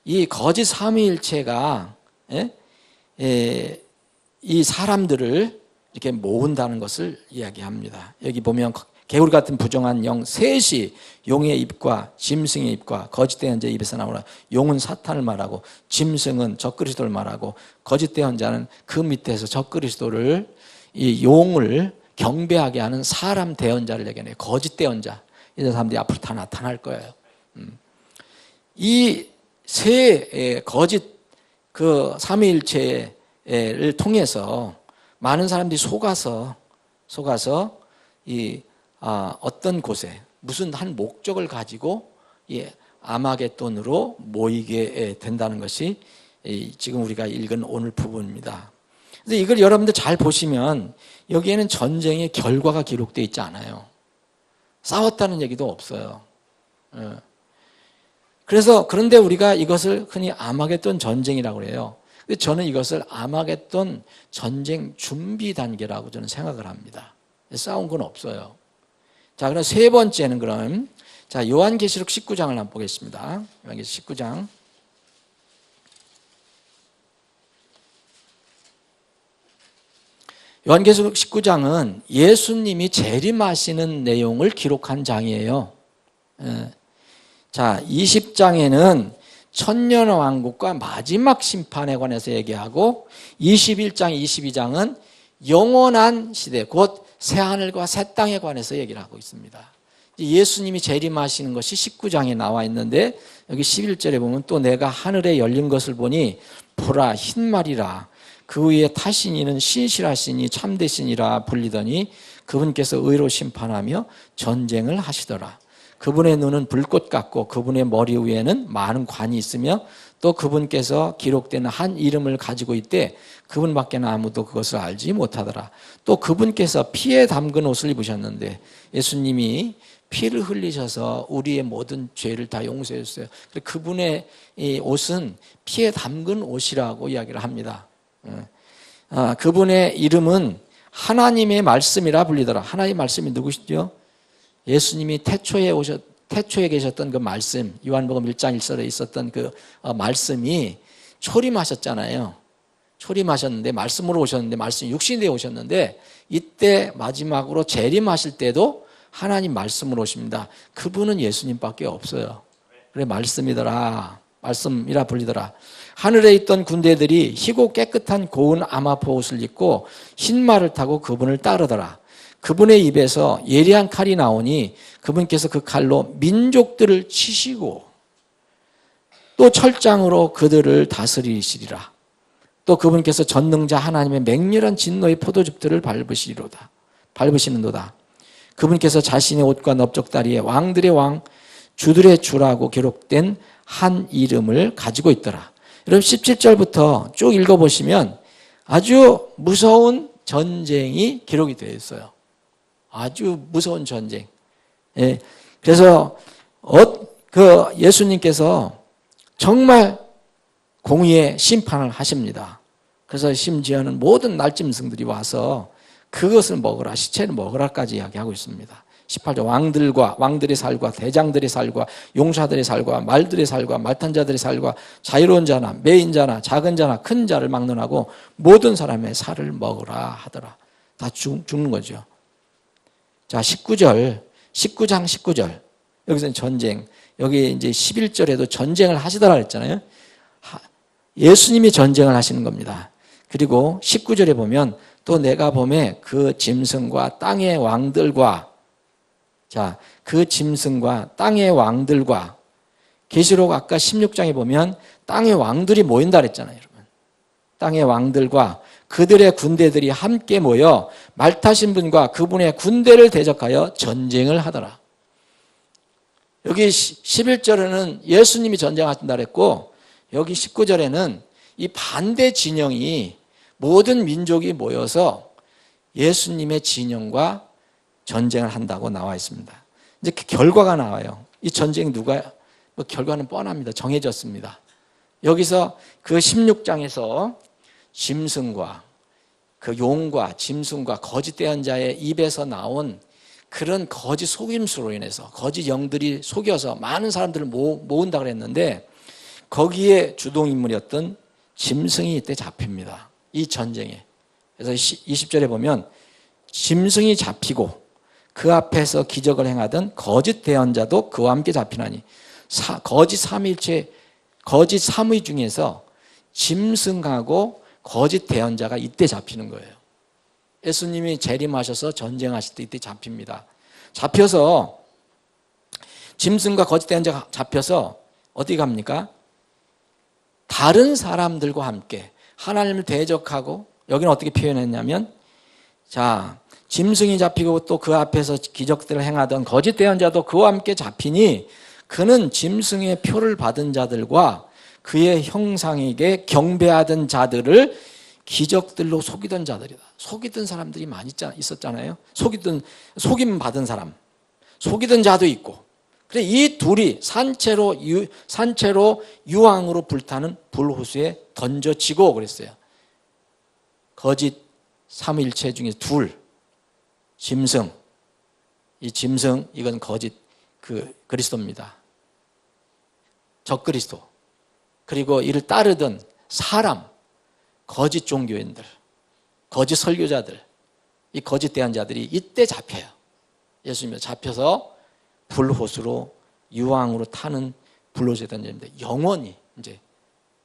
이 거짓 삼위일체가 이 사람들을 이렇게 모은다는 것을 이야기합니다. 여기 보면 개구리 같은 부정한 영 셋이 용의 입과 짐승의 입과 거짓된 자의 입에서 나오라. 용은 사탄을 말하고 짐승은 적그리스도를 말하고 거짓된 자는 그 밑에서 적그리스도를 이 용을 경배하게 하는 사람 대언자를 얘기해요. 거짓 대언자. 이런 사람들이 앞으로 다 나타날 거예요. 이 세 거짓 그 삼위일체를 통해서 많은 사람들이 속아서 이 어떤 곳에 무슨 한 목적을 가지고 이 아마겟돈으로 모이게 된다는 것이 지금 우리가 읽은 오늘 부분입니다. 그래서 이걸 여러분들 잘 보시면 여기에는 전쟁의 결과가 기록되어 있지 않아요. 싸웠다는 얘기도 없어요. 그래서 그런데 우리가 이것을 흔히 아마겟돈 전쟁이라고 해요. 근데 저는 이것을 아마겟돈 전쟁 준비 단계라고 저는 생각을 합니다. 싸운 건 없어요. 자, 그럼 세 번째는 그럼 자, 요한계시록 19장을 한번 보겠습니다. 요한계시록 19장. 요한계시록 19장은 예수님이 재림하시는 내용을 기록한 장이에요. 자, 20장에는 천년왕국과 마지막 심판에 관해서 얘기하고 21장, 22장은 영원한 시대, 곧 새하늘과 새 땅에 관해서 얘기를 하고 있습니다. 예수님이 재림하시는 것이 19장에 나와 있는데 여기 11절에 보면 또 내가 하늘에 열린 것을 보니 보라 흰말이라 그 위에 타신 이는 신실하시니 참되시니라 불리더니 그분께서 의로 심판하며 전쟁을 하시더라. 그분의 눈은 불꽃 같고 그분의 머리 위에는 많은 관이 있으며 또 그분께서 기록된 한 이름을 가지고 있되 그분밖에는 아무도 그것을 알지 못하더라. 또 그분께서 피에 담근 옷을 입으셨는데 예수님이 피를 흘리셔서 우리의 모든 죄를 다 용서해 주셨어요. 그분의 이 옷은 피에 담근 옷이라고 이야기를 합니다. 그분의 이름은 하나님의 말씀이라 불리더라. 하나님의 말씀이 누구시죠? 예수님이 태초에 계셨던 그 말씀, 요한복음 1장 1절에 있었던 그 말씀이 초림하셨잖아요. 초림하셨는데 말씀으로 오셨는데 말씀이 육신이 되어 오셨는데 이때 마지막으로 재림하실 때도 하나님 말씀으로 오십니다. 그분은 예수님밖에 없어요. 그래 말씀이더라. 말씀이라 불리더라. 하늘에 있던 군대들이 희고 깨끗한 고운 아마포 옷을 입고 흰 말을 타고 그분을 따르더라. 그분의 입에서 예리한 칼이 나오니 그분께서 그 칼로 민족들을 치시고 또 철장으로 그들을 다스리시리라. 또 그분께서 전능자 하나님의 맹렬한 진노의 포도즙들을 밟으시는도다. 그분께서 자신의 옷과 넓적다리에 왕들의 왕 주들의 주라고 기록된 한 이름을 가지고 있더라. 여러분 17절부터 쭉 읽어보시면 아주 무서운 전쟁이 기록이 되어 있어요. 아주 무서운 전쟁. 예. 그래서 예수님께서 정말 공의의 심판을 하십니다. 그래서 심지어는 모든 날짐승들이 와서 그것을 먹으라, 시체를 먹으라까지 이야기하고 있습니다. 18절 왕들의 살과 대장들의 살과 용사들의 살과 말들의 살과 말탄자들의 살과 자유로운 자나 매인 자나 작은 자나 큰 자를 막론하고 모든 사람의 살을 먹으라 하더라. 다 죽는 거죠. 자, 19장 19절. 여기서는 전쟁. 여기 이제 11절에도 전쟁을 하시더라 했잖아요. 예수님이 전쟁을 하시는 겁니다. 그리고 19절에 보면 또 내가 보매 그 짐승과 땅의 왕들과 그 짐승과 땅의 왕들과 계시록 아까 16장에 보면 땅의 왕들이 모인다 그랬잖아요, 여러분. 땅의 왕들과 그들의 군대들이 함께 모여 말 타신 분과 그분의 군대를 대적하여 전쟁을 하더라. 여기 11절에는 예수님이 전쟁하신다 그랬고 여기 19절에는 이 반대 진영이 모든 민족이 모여서 예수님의 진영과 전쟁을 한다고 나와 있습니다. 이제 그 결과가 나와요. 이 전쟁 결과는 뻔합니다. 정해졌습니다. 여기서 그 16장에서 짐승과 그 용과 짐승과 거짓 대언자의 입에서 나온 그런 거짓 속임수로 인해서 거짓 영들이 속여서 많은 사람들을 모은다 그랬는데 거기에 주동인물이었던 짐승이 이때 잡힙니다. 이 전쟁에. 그래서 20절에 보면 짐승이 잡히고 그 앞에서 기적을 행하던 거짓 대언자도 그와 함께 잡히나니 거짓 삼위 중에서 짐승하고 거짓 대언자가 이때 잡히는 거예요. 예수님이 재림하셔서 전쟁하실 때 이때 잡힙니다. 잡혀서 짐승과 거짓 대언자가 잡혀서 어디 갑니까? 다른 사람들과 함께 하나님을 대적하고 여기는 어떻게 표현했냐면 짐승이 잡히고 또 그 앞에서 기적들을 행하던 거짓 대언자도 그와 함께 잡히니 그는 짐승의 표를 받은 자들과 그의 형상에게 경배하던 자들을 기적들로 속이던 자들이다. 속이던 사람들이 많이 있었잖아요. 속임 받은 사람, 속이던 자도 있고. 그래 이 둘이 산채로 유황으로 불타는 불호수에 던져지고 그랬어요. 거짓 삼위일체 중에 둘, 짐승. 이 짐승 이건 거짓 그리스도입니다. 적그리스도. 그리고 이를 따르던 사람, 거짓 종교인들, 거짓 설교자들, 이 거짓 대언자들이 이때 잡혀요. 예수님이 잡혀서 불호수로 유황으로 타는 불호수에 던집니다. 영원히 이제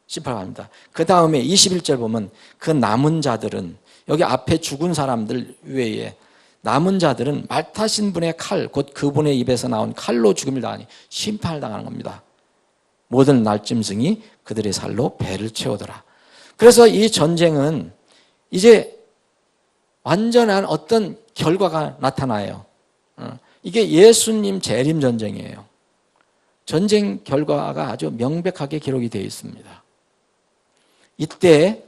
심판합니다. 그 다음에 21절 보면 그 남은 자들은 여기 앞에 죽은 사람들 외에 남은 자들은 말 타신 분의 칼, 곧 그분의 입에서 나온 칼로 죽음을 당하니 심판을 당하는 겁니다. 모든 날짐승이 그들의 살로 배를 채우더라. 그래서 이 전쟁은 이제 완전한 어떤 결과가 나타나요. 이게 예수님 재림 전쟁이에요. 전쟁 결과가 아주 명백하게 기록이 되어 있습니다. 이때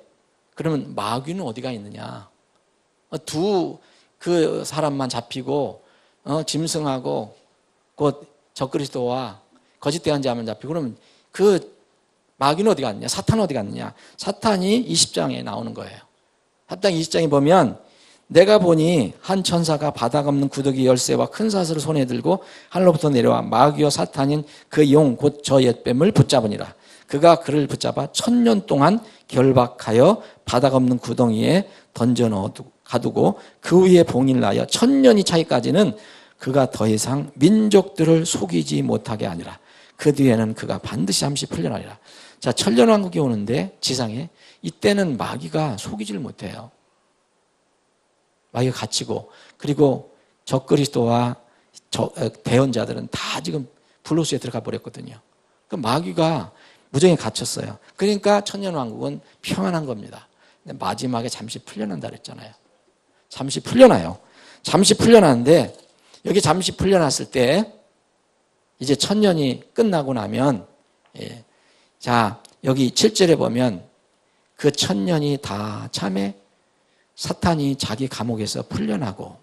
그러면 마귀는 어디가 있느냐? 그 사람만 잡히고 짐승하고 곧 적그리스도와 거짓 대언자만 잡히고 그러면 그 마귀는 어디 갔느냐? 사탄은 어디 갔느냐? 사탄이 20장에 나오는 거예요. 사탄 20장에 보면 내가 보니 한 천사가 바닥 없는 구더기 열쇠와 큰 사슬을 손에 들고 하늘로부터 내려와 마귀와 사탄인 그 용 곧 저 옛뱀을 붙잡으니라. 그가 그를 붙잡아 1000년 동안 결박하여 바닥 없는 구덩이에 던져 가두고 그 위에 봉인을 하여 1000년이 차기까지는 그가 더 이상 민족들을 속이지 못하게 하니라. 그 뒤에는 그가 반드시 잠시 풀려나리라. 자, 천년왕국이 오는데 지상에 이때는 마귀가 속이질 못해요. 마귀가 갇히고, 그리고 적그리스도와 대언자들은 다 지금 불로스에 들어가 버렸거든요. 그 마귀가 무정에 갇혔어요. 그러니까 천년왕국은 평안한 겁니다. 근데 마지막에 잠시 풀려난다 그랬잖아요. 잠시 풀려나요. 잠시 풀려나는데, 여기 잠시 풀려났을 때 이제 천년이 끝나고 나면, 자, 여기 7절에 보면 그 천년이 다 참에 사탄이 자기 감옥에서 풀려나고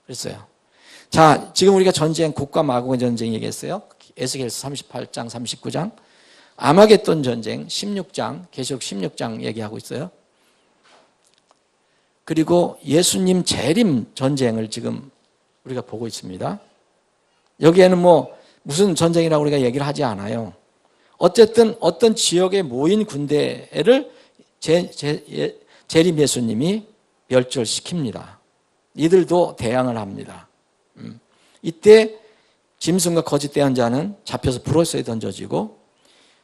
그랬어요. 자, 지금 우리가 전쟁, 국가 마귀의 전쟁 얘기했어요. 에스겔서 38장, 39장, 아마겟돈 전쟁 16장, 계시록 16장 얘기하고 있어요. 그리고 예수님 재림 전쟁을 지금 우리가 보고 있습니다. 여기에는 뭐 무슨 전쟁이라고 우리가 얘기를 하지 않아요. 어쨌든 어떤 지역에 모인 군대를 재림 예수님이 멸절시킵니다. 이들도 대항을 합니다. 이때 짐승과 거짓 대언자는 잡혀서 불호서에 던져지고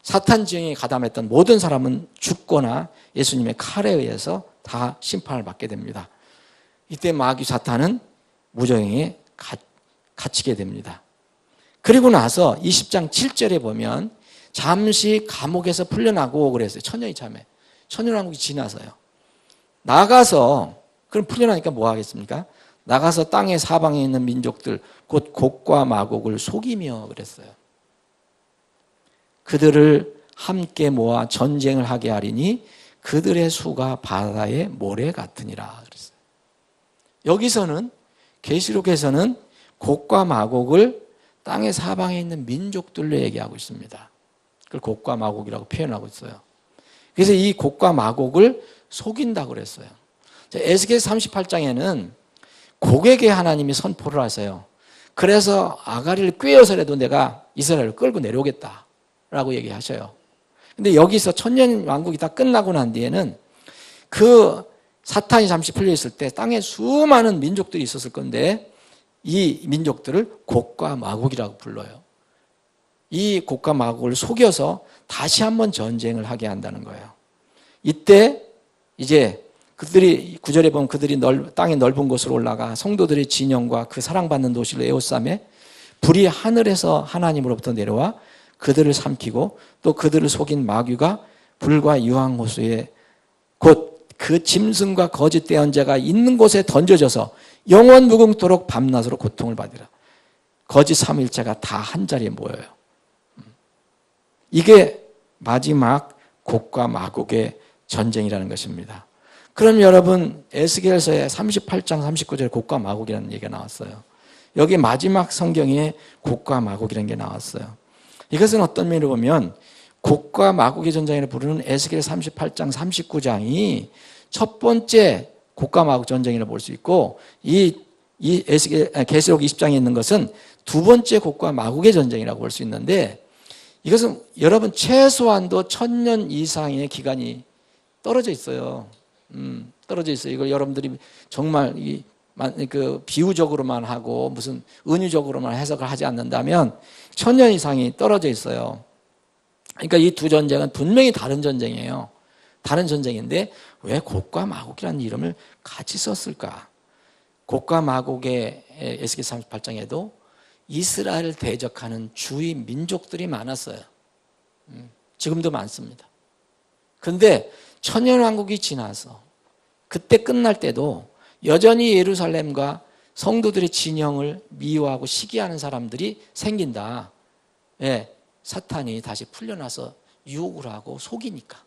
사탄 지형에 가담했던 모든 사람은 죽거나 예수님의 칼에 의해서 다 심판을 받게 됩니다. 이때 마귀 사탄은 무정에 갇히게 됩니다. 그리고 나서 20장 7절에 보면 잠시 감옥에서 풀려나고 그랬어요. 천년이 참에. 천년왕국이 지나서요. 나가서, 그럼 풀려나니까 뭐 하겠습니까? 나가서 땅의 사방에 있는 민족들 곧 곡과 마곡을 속이며 그랬어요. 그들을 함께 모아 전쟁을 하게 하리니 그들의 수가 바다의 모래 같으니라 그랬어요. 여기서는 계시록에서는 곡과 마곡을 땅의 사방에 있는 민족들로 얘기하고 있습니다. 그걸 곡과 마곡이라고 표현하고 있어요. 그래서 이 곡과 마곡을 속인다고 그랬어요. 에스겔 38장에는 곡에게 하나님이 선포를 하세요. 그래서 아가리를 꿰어서라도 내가 이스라엘을 끌고 내려오겠다라고 얘기하셔요. 근데 여기서 천년 왕국이 다 끝나고 난 뒤에는 그 사탄이 잠시 풀려 있을 때 땅에 수많은 민족들이 있었을 건데 이 민족들을 곡과 마곡이라고 불러요. 이 곡과 마곡을 속여서 다시 한번 전쟁을 하게 한다는 거예요. 이때 이제 그들이 9절에 보면 그들이 땅의 넓은 곳으로 올라가 성도들의 진영과 그 사랑받는 도시를 에워싸매 불이 하늘에서 하나님으로부터 내려와 그들을 삼키고 또 그들을 속인 마귀가 불과 유황호수에 곧 그 짐승과 거짓 대언자가 있는 곳에 던져져서 영원 무궁토록 밤낮으로 고통을 받으라. 거짓 삼일체가 다 한자리에 모여요. 이게 마지막 곡과 마곡의 전쟁이라는 것입니다. 그럼 여러분 에스겔서의 38장 39절에 곡과 마곡이라는 얘기가 나왔어요. 여기 마지막 성경에 곡과 마곡이라는 게 나왔어요. 이것은 어떤 면으로 보면 곡과 마곡의 전쟁이라 부르는 에스겔 38장 39장이 첫 번째 곡과 마곡 전쟁이라 볼 수 있고 이 계시록 20장에 있는 것은 두 번째 곡과 마곡의 전쟁이라고 볼 수 있는데 이것은 여러분 최소한도 1000년 이상의 기간이 떨어져 있어요. 떨어져 있어요. 이걸 여러분들이 정말 그 비유적으로만 하고 무슨 은유적으로만 해석을 하지 않는다면 1000년 이상이 떨어져 있어요. 그러니까 이 두 전쟁은 분명히 다른 전쟁이에요. 다른 전쟁인데 왜 곡과 마곡이라는 이름을 같이 썼을까? 곡과 마곡의 에스겔 38장에도 이스라엘을 대적하는 주위 민족들이 많았어요. 지금도 많습니다. 그런데 천년왕국이 지나서 그때 끝날 때도 여전히 예루살렘과 성도들의 진영을 미워하고 시기하는 사람들이 생긴다. 예, 사탄이 다시 풀려나서 유혹을 하고 속이니까.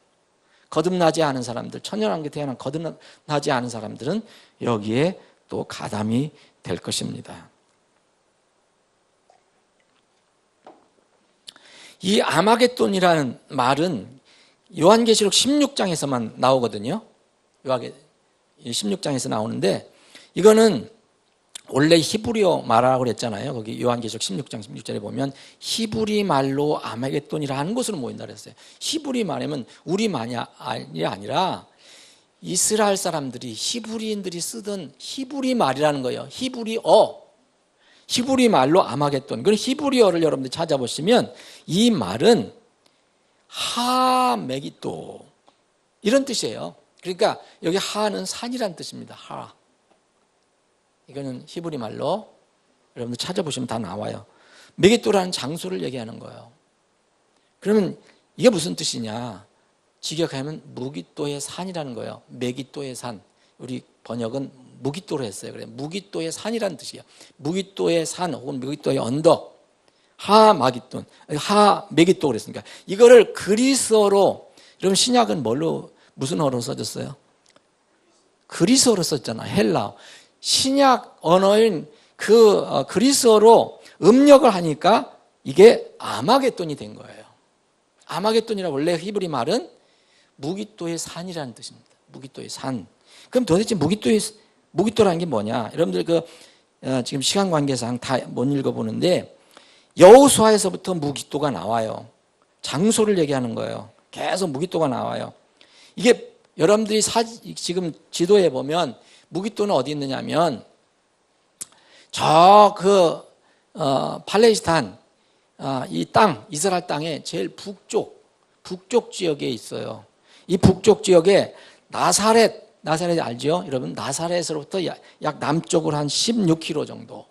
거듭나지 않은 사람들, 천년왕국에 태어난 거듭나지 않은 사람들은 여기에 또 가담이 될 것입니다. 이 아마겟돈이라는 말은 요한계시록 16장에서만 나오거든요. 요한계시록 16장에서 나오는데 이거는 원래 히브리어 말하라고 그랬잖아요. 거기 요한계시록 16장 16절에 보면 히브리 말로 아마겟돈이라 하는 곳으로 모인다 그랬어요. 히브리 말이면 우리말이 아니라 이스라엘 사람들이 히브리인들이 쓰던 히브리 말이라는 거예요. 히브리어. 히브리 말로 아마겟돈. 그럼 히브리어를 여러분들 찾아보시면 이 말은 하메기또 이런 뜻이에요. 그러니까 여기 하는 산이란 뜻입니다. 하. 이거는 히브리 말로 여러분들 찾아보시면 다 나와요. 메기또라는 장소를 얘기하는 거예요. 그러면 이게 무슨 뜻이냐? 직역하면 무기또의 산이라는 거예요. 메기또의 산. 우리 번역은 무기또로 했어요. 그래, 무기또의 산이라는 뜻이에요. 무기또의 산 혹은 무기또의 언덕. 하마기돈, 하메기또 그랬으니까 이거를 그리스어로, 여러분 신약은 뭘로, 무슨 어로 써졌어요? 그리스어로 썼잖아. 헬라어. 신약 언어인 그 그리스어로 음력을 하니까 이게 아마겟돈이 된 거예요. 아마겟돈이라 원래 히브리 말은 무기또의 산이라는 뜻입니다. 무기또의 산. 그럼 도대체 무기또라는 게 뭐냐? 여러분들 지금 시간 관계상 다 못 읽어보는데 여호수아에서부터 무기또가 나와요. 장소를 얘기하는 거예요. 계속 무기또가 나와요. 이게 여러분들이 지금 지도에 보면 무기또는 어디 있느냐면 팔레스타인 이 땅, 이스라엘 땅의 제일 북쪽 지역에 있어요. 이 북쪽 지역에 나사렛 알죠? 여러분 나사렛으로부터 약 남쪽으로 한 16km 정도,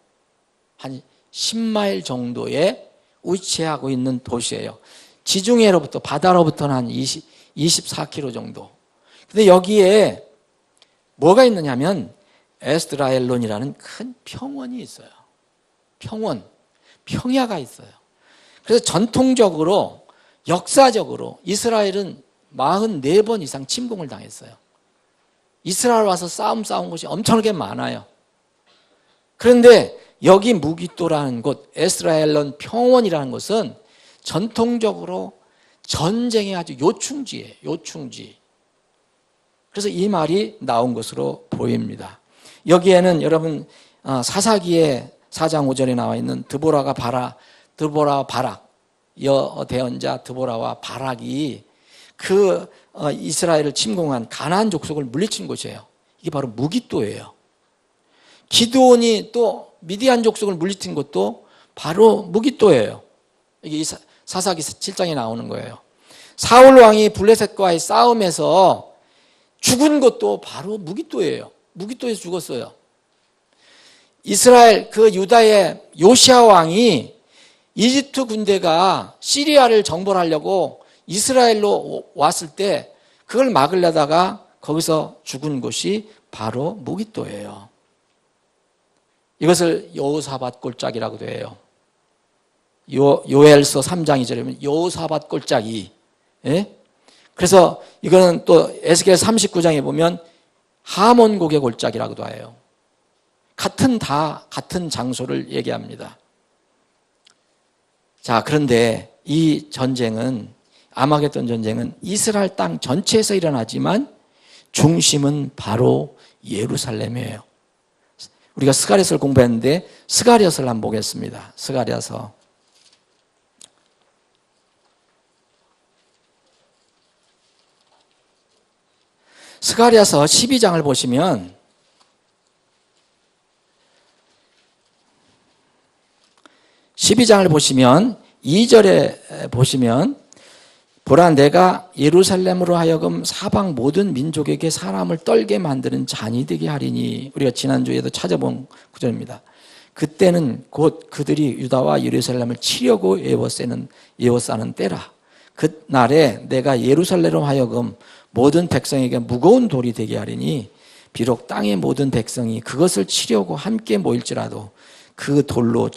한 10마일 정도에 위치하고 있는 도시예요. 지중해로부터, 바다로부터는 한 24km 정도. 근데 여기에 뭐가 있느냐면 에스드라엘론이라는 큰 평원이 있어요. 평야가 있어요. 그래서 전통적으로, 역사적으로 이스라엘은 44번 이상 침공을 당했어요. 이스라엘 와서 싸운 곳이 엄청나게 많아요. 그런데 여기 무기또라는 곳, 에스드라엘론 평원이라는 곳은 전통적으로 전쟁의 아주 요충지예요. 요충지. 그래서 이 말이 나온 것으로 보입니다. 여기에는 여러분 사사기의 4장 5절에 나와 있는 드보라와 바락, 여대언자 드보라와 바락이 이스라엘을 침공한 가나안 족속을 물리친 곳이에요. 이게 바로 무기또예요. 기드온이 또 미디안 족속을 물리친 것도 바로 무기또예요. 이게 사사기 7장에 나오는 거예요. 사울 왕이 블레셋과의 싸움에서 죽은 것도 바로 무기또예요. 무기또에서 죽었어요. 이스라엘 유다의 요시아 왕이 이집트 군대가 시리아를 정벌하려고 이스라엘로 왔을 때 그걸 막으려다가 거기서 죽은 곳이 바로 무기또예요. 이것을 여호사밧 골짜기라고도 해요. 요엘서 3장 2절에 보면 여호사밧 골짜기. 예? 그래서 이거는 또 에스겔 39장에 보면 하몬곡의 골짜기라고도 해요. 같은 장소를 얘기합니다. 자, 그런데 이 전쟁은, 아마겟돈 전쟁은 이스라엘 땅 전체에서 일어나지만 중심은 바로 예루살렘이에요. 우리가 스가랴서를 공부했는데 스가랴서를 한번 보겠습니다. 스가랴서. 스가랴서 12장을 보시면 (12장을) 보시면 2절에 보시면 보라 내가 예루살렘으로 하여금 사방 모든 민족에게 사람을 떨게 만드는 잔이 되게 하리니, 우리가 지난주에도 찾아본 구절입니다. 그때는 곧 그들이 유다와 예루살렘을 치려고 에워싸는 때라. 그 날에 내가 예루살렘으로 하여금 모든 백성에게 무거운 돌이 되게 하리니 비록 땅의 모든 백성이 그것을 치려고 함께 모일지라도 그 돌로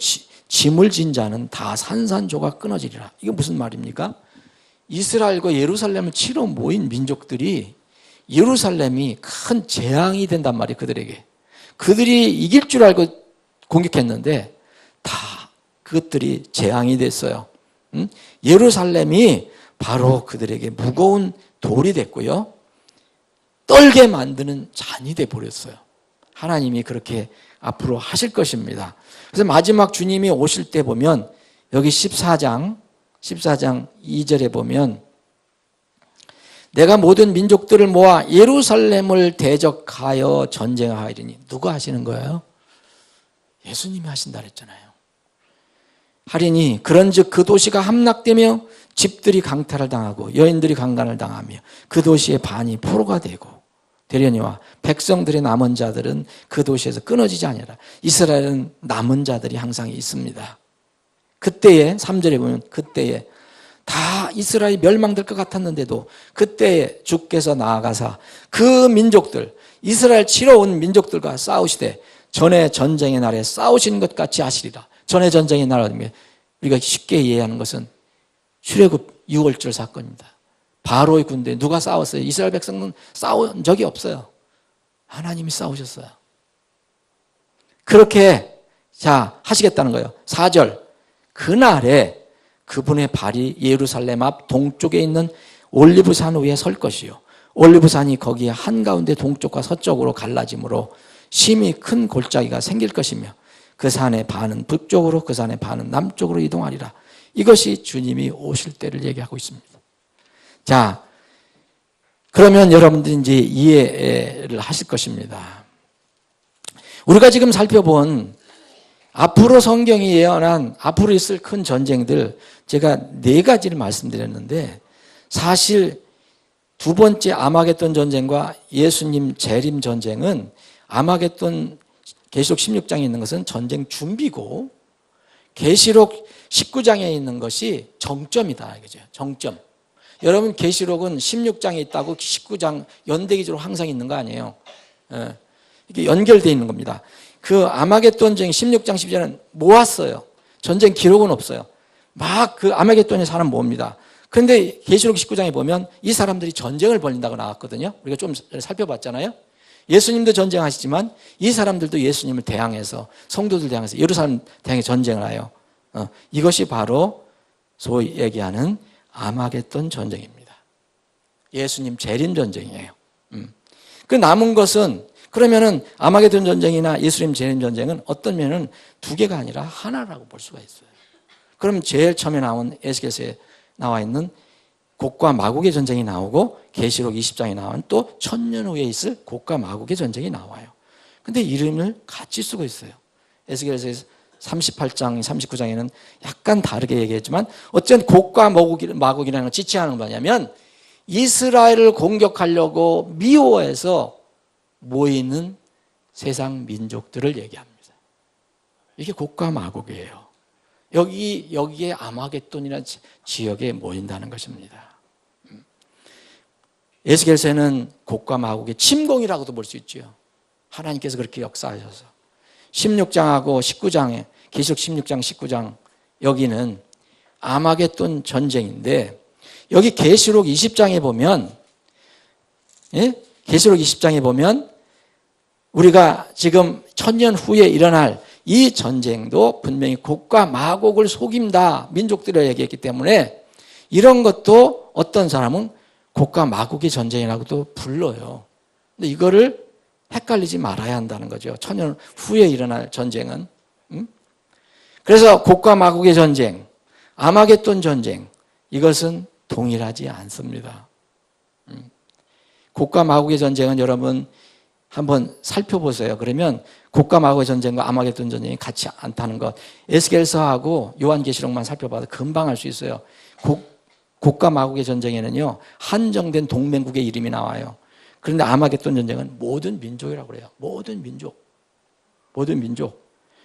짐을 진 자는 다 산산조각 끊어지리라. 이게 무슨 말입니까? 이스라엘과 예루살렘을 치러 모인 민족들이 예루살렘이 큰 재앙이 된단 말이에요. 그들이 이길 줄 알고 공격했는데 다 그것들이 재앙이 됐어요. 예루살렘이 바로 그들에게 무거운 돌이 됐고요, 떨게 만드는 잔이 돼버렸어요. 하나님이 그렇게 앞으로 하실 것입니다. 그래서 마지막 주님이 오실 때 보면 여기 14장 2절에 보면 내가 모든 민족들을 모아 예루살렘을 대적하여 전쟁하리니, 누가 하시는 거예요? 예수님이 하신다 그랬잖아요. 하리니 그런즉 그 도시가 함락되며 집들이 강탈을 당하고 여인들이 강간을 당하며 그 도시의 반이 포로가 되고 되려니와 백성들의 남은 자들은 그 도시에서 끊어지지 아니하라. 이스라엘은 남은 자들이 항상 있습니다. 그때에 3절에 보면 그때에 다 이스라엘이 멸망될 것 같았는데도 그때에 주께서 나아가사 그 민족들 이스라엘 치러 온 민족들과 싸우시되 전에 전쟁의 날에 싸우신 것 같이 하시리라. 전에 전쟁의 날 우리가 쉽게 이해하는 것은 출애굽 6월절 사건입니다. 바로의 군대 누가 싸웠어요? 이스라엘 백성은 싸운 적이 없어요. 하나님이 싸우셨어요. 그렇게 하시겠다는 거예요. 4절 그날에 그분의 발이 예루살렘 앞 동쪽에 있는 올리브산 위에 설 것이요 올리브산이 거기에 한가운데 동쪽과 서쪽으로 갈라지므로 심히 큰 골짜기가 생길 것이며 그 산의 반은 북쪽으로 그 산의 반은 남쪽으로 이동하리라. 이것이 주님이 오실 때를 얘기하고 있습니다. 자, 그러면 여러분들이 이제 이해를 하실 것입니다. 우리가 지금 살펴본 앞으로 성경이 예언한 앞으로 있을 큰 전쟁들 제가 4가지를 말씀드렸는데 사실 두 번째 아마겟돈 전쟁과 예수님 재림 전쟁은 아마겟돈 계시록 16장에 있는 것은 전쟁 준비고 계시록 19장에 있는 것이 정점이다 이거죠. 정점. 여러분 계시록은 16장에 있다고 19장 연대기적으로 항상 있는 거 아니에요. 이게 연결되어 있는 겁니다. 그 아마겟돈 전쟁 16장 12장은 모았어요. 전쟁 기록은 없어요. 막 그 아마겟돈에 사람 모읍니다. 그런데 계시록 19장에 보면 이 사람들이 전쟁을 벌린다고 나왔거든요. 우리가 좀 살펴봤잖아요. 예수님도 전쟁하시지만 이 사람들도 예수님을 대항해서 성도들 대항해서 예루살렘 대항해 전쟁을 해요. 이것이 바로 소위 얘기하는 아마겟돈 전쟁입니다. 예수님 재림 전쟁이에요. 그 남은 것은 그러면은 아마겟돈 전쟁이나 예수님 재림 전쟁은 어떤 면은 2개가 아니라 하나라고 볼 수가 있어요. 그럼 제일 처음에 나온 에스겔서에 나와 있는 곡과 마곡의 전쟁이 나오고 계시록 20장에 나온 또 1000년 후에 있을 곡과 마곡의 전쟁이 나와요. 근데 이름을 같이 쓰고 있어요. 에스겔서에서 38장, 39장에는 약간 다르게 얘기했지만 어쨌든 곡과 마곡이라는 걸 지칭하는 건 뭐냐면 이스라엘을 공격하려고 미워해서 모이는 세상 민족들을 얘기합니다. 이게 곡과 마곡이에요. 여기에 아마겟돈이라는 지역에 모인다는 것입니다. 에스겔서에는 곡과 마곡의 침공이라고도 볼 수 있죠. 하나님께서 그렇게 역사하셔서 16장하고 19장에 계시록 16장 19장 여기는 아마겟돈 전쟁인데 여기 계시록 20장에 보면 계시록 20장에 보면 우리가 지금 1000년 후에 일어날 이 전쟁도 분명히 곡과 마곡을 속임다 민족들을 얘기했기 때문에 이런 것도 어떤 사람은 곡과 마곡의 전쟁이라고도 불러요. 근데 이거를 헷갈리지 말아야 한다는 거죠. 1000년 후에 일어날 전쟁은. 그래서 곡과 마곡의 전쟁, 아마겟돈 전쟁 이것은 동일하지 않습니다. 곡과 마곡의 전쟁은 여러분 한번 살펴보세요. 그러면 곡과 마곡의 전쟁과 아마겟돈 전쟁이 같이 않다는 것. 에스겔서하고 요한계시록만 살펴봐도 금방 알 수 있어요. 곡과 마곡의 전쟁에는요 한정된 동맹국의 이름이 나와요. 그런데 아마겟돈 전쟁은 모든 민족이라고 그래요. 모든 민족.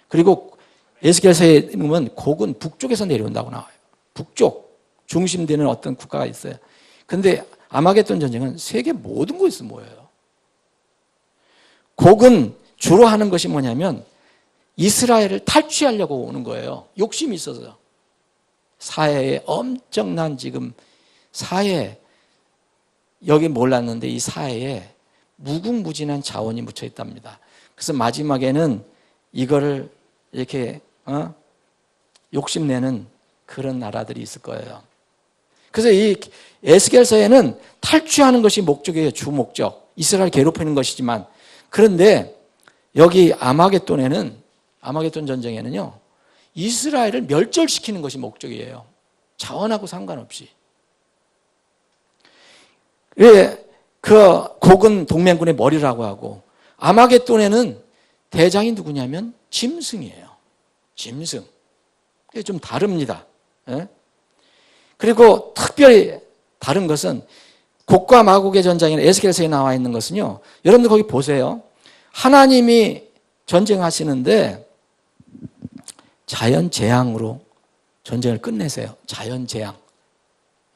그리고 에스겔서에 보면 곡은 북쪽에서 내려온다고 나와요. 북쪽 중심되는 어떤 국가가 있어요. 그런데 아마겟돈 전쟁은 세계 모든 곳에서 모여요. 곡은 주로 하는 것이 뭐냐면 이스라엘을 탈취하려고 오는 거예요. 욕심이 있어서. 사해에 엄청난 지금 사해 여기 몰랐는데 이 사해에 무궁무진한 자원이 묻혀 있답니다. 그래서 마지막에는 이거를 이렇게 욕심내는 그런 나라들이 있을 거예요. 그래서 이 에스겔서에는 탈취하는 것이 목적이에요. 주 목적. 이스라엘 괴롭히는 것이지만 그런데 여기 아마겟돈 전쟁에는요 이스라엘을 멸절시키는 것이 목적이에요. 자원하고 상관없이. 왜 그 곡은 동맹군의 머리라고 하고 아마겟돈에는 대장이 누구냐면 짐승이에요. 짐승. 그게 좀 다릅니다. 예? 그리고 특별히 다른 것은 곡과 마곡의 전쟁이나 에스겔서에 나와 있는 것은요. 여러분들 거기 보세요. 하나님이 전쟁하시는데 자연 재앙으로 전쟁을 끝내세요. 자연 재앙.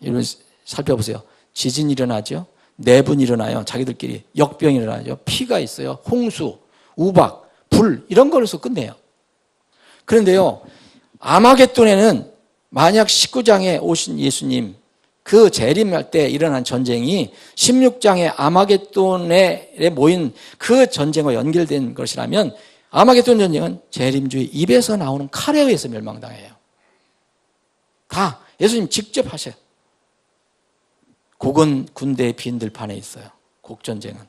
여러분 살펴보세요. 지진이 일어나죠. 내분이 일어나요. 자기들끼리 역병이 일어나죠. 피가 있어요. 홍수, 우박, 불 이런 걸로서 끝내요. 그런데요. 아마겟돈에는 만약 19장에 오신 예수님 그 재림할 때 일어난 전쟁이 16장의 아마겟돈에 모인 그 전쟁과 연결된 것이라면 아마겟돈 전쟁은 재림주의 입에서 나오는 칼에 의해서 멸망당해요. 다 예수님 직접 하셔요. 곡은 군대의 빈들판에 있어요. 곡전쟁은.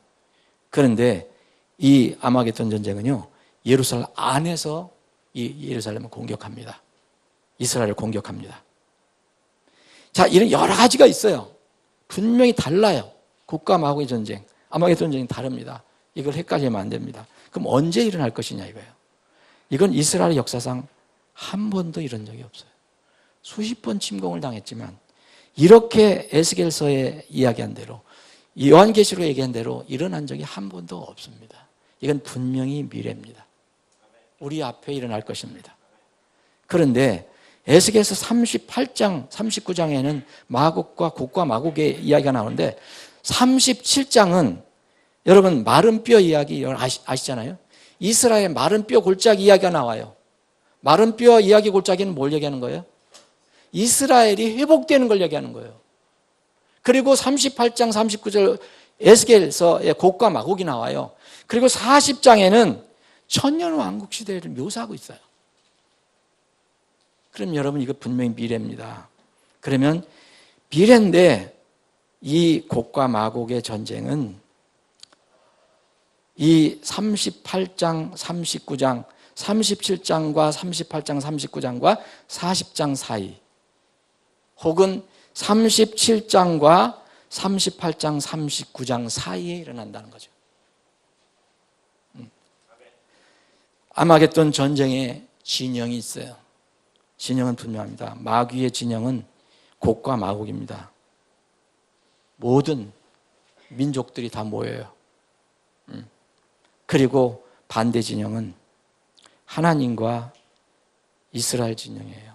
그런데 이 아마겟돈 전쟁은요. 예루살렘 안에서 이 예루살렘을 공격합니다. 이스라엘을 공격합니다. 자, 이런 여러 가지가 있어요. 분명히 달라요. 곡과 마곡의 전쟁, 아마겟돈 전쟁이 다릅니다. 이걸 헷갈리면 안 됩니다. 그럼 언제 일어날 것이냐 이거예요. 이건 이스라엘 역사상 한 번도 이런 적이 없어요. 수십 번 침공을 당했지만 이렇게 에스겔서에 이야기한 대로 요한계시록 얘기한 대로 일어난 적이 한 번도 없습니다. 이건 분명히 미래입니다. 우리 앞에 일어날 것입니다. 그런데 에스겔서 38장, 39장에는 마곡과 곡과 마곡의 이야기가 나오는데 37장은 여러분 마른 뼈 이야기 아시잖아요. 이스라엘 마른 뼈 골짜기 이야기가 나와요. 마른 뼈 이야기 골짜기는 뭘 얘기하는 거예요? 이스라엘이 회복되는 걸 얘기하는 거예요. 그리고 38장 39절 에스겔서의 곡과 마곡이 나와요. 그리고 40장에는 천년왕국 시대를 묘사하고 있어요. 그럼 여러분 이거 분명히 미래입니다. 그러면 미래인데 이 곡과 마곡의 전쟁은 이 38장, 39장, 37장과 38장, 39장과 40장 사이 혹은 37장과 38장, 39장 사이에 일어난다는 거죠. 아마겟돈 전쟁에 진영이 있어요. 진영은 분명합니다. 마귀의 진영은 곡과 마곡입니다. 모든 민족들이 다 모여요. 그리고 반대 진영은 하나님과 이스라엘 진영이에요.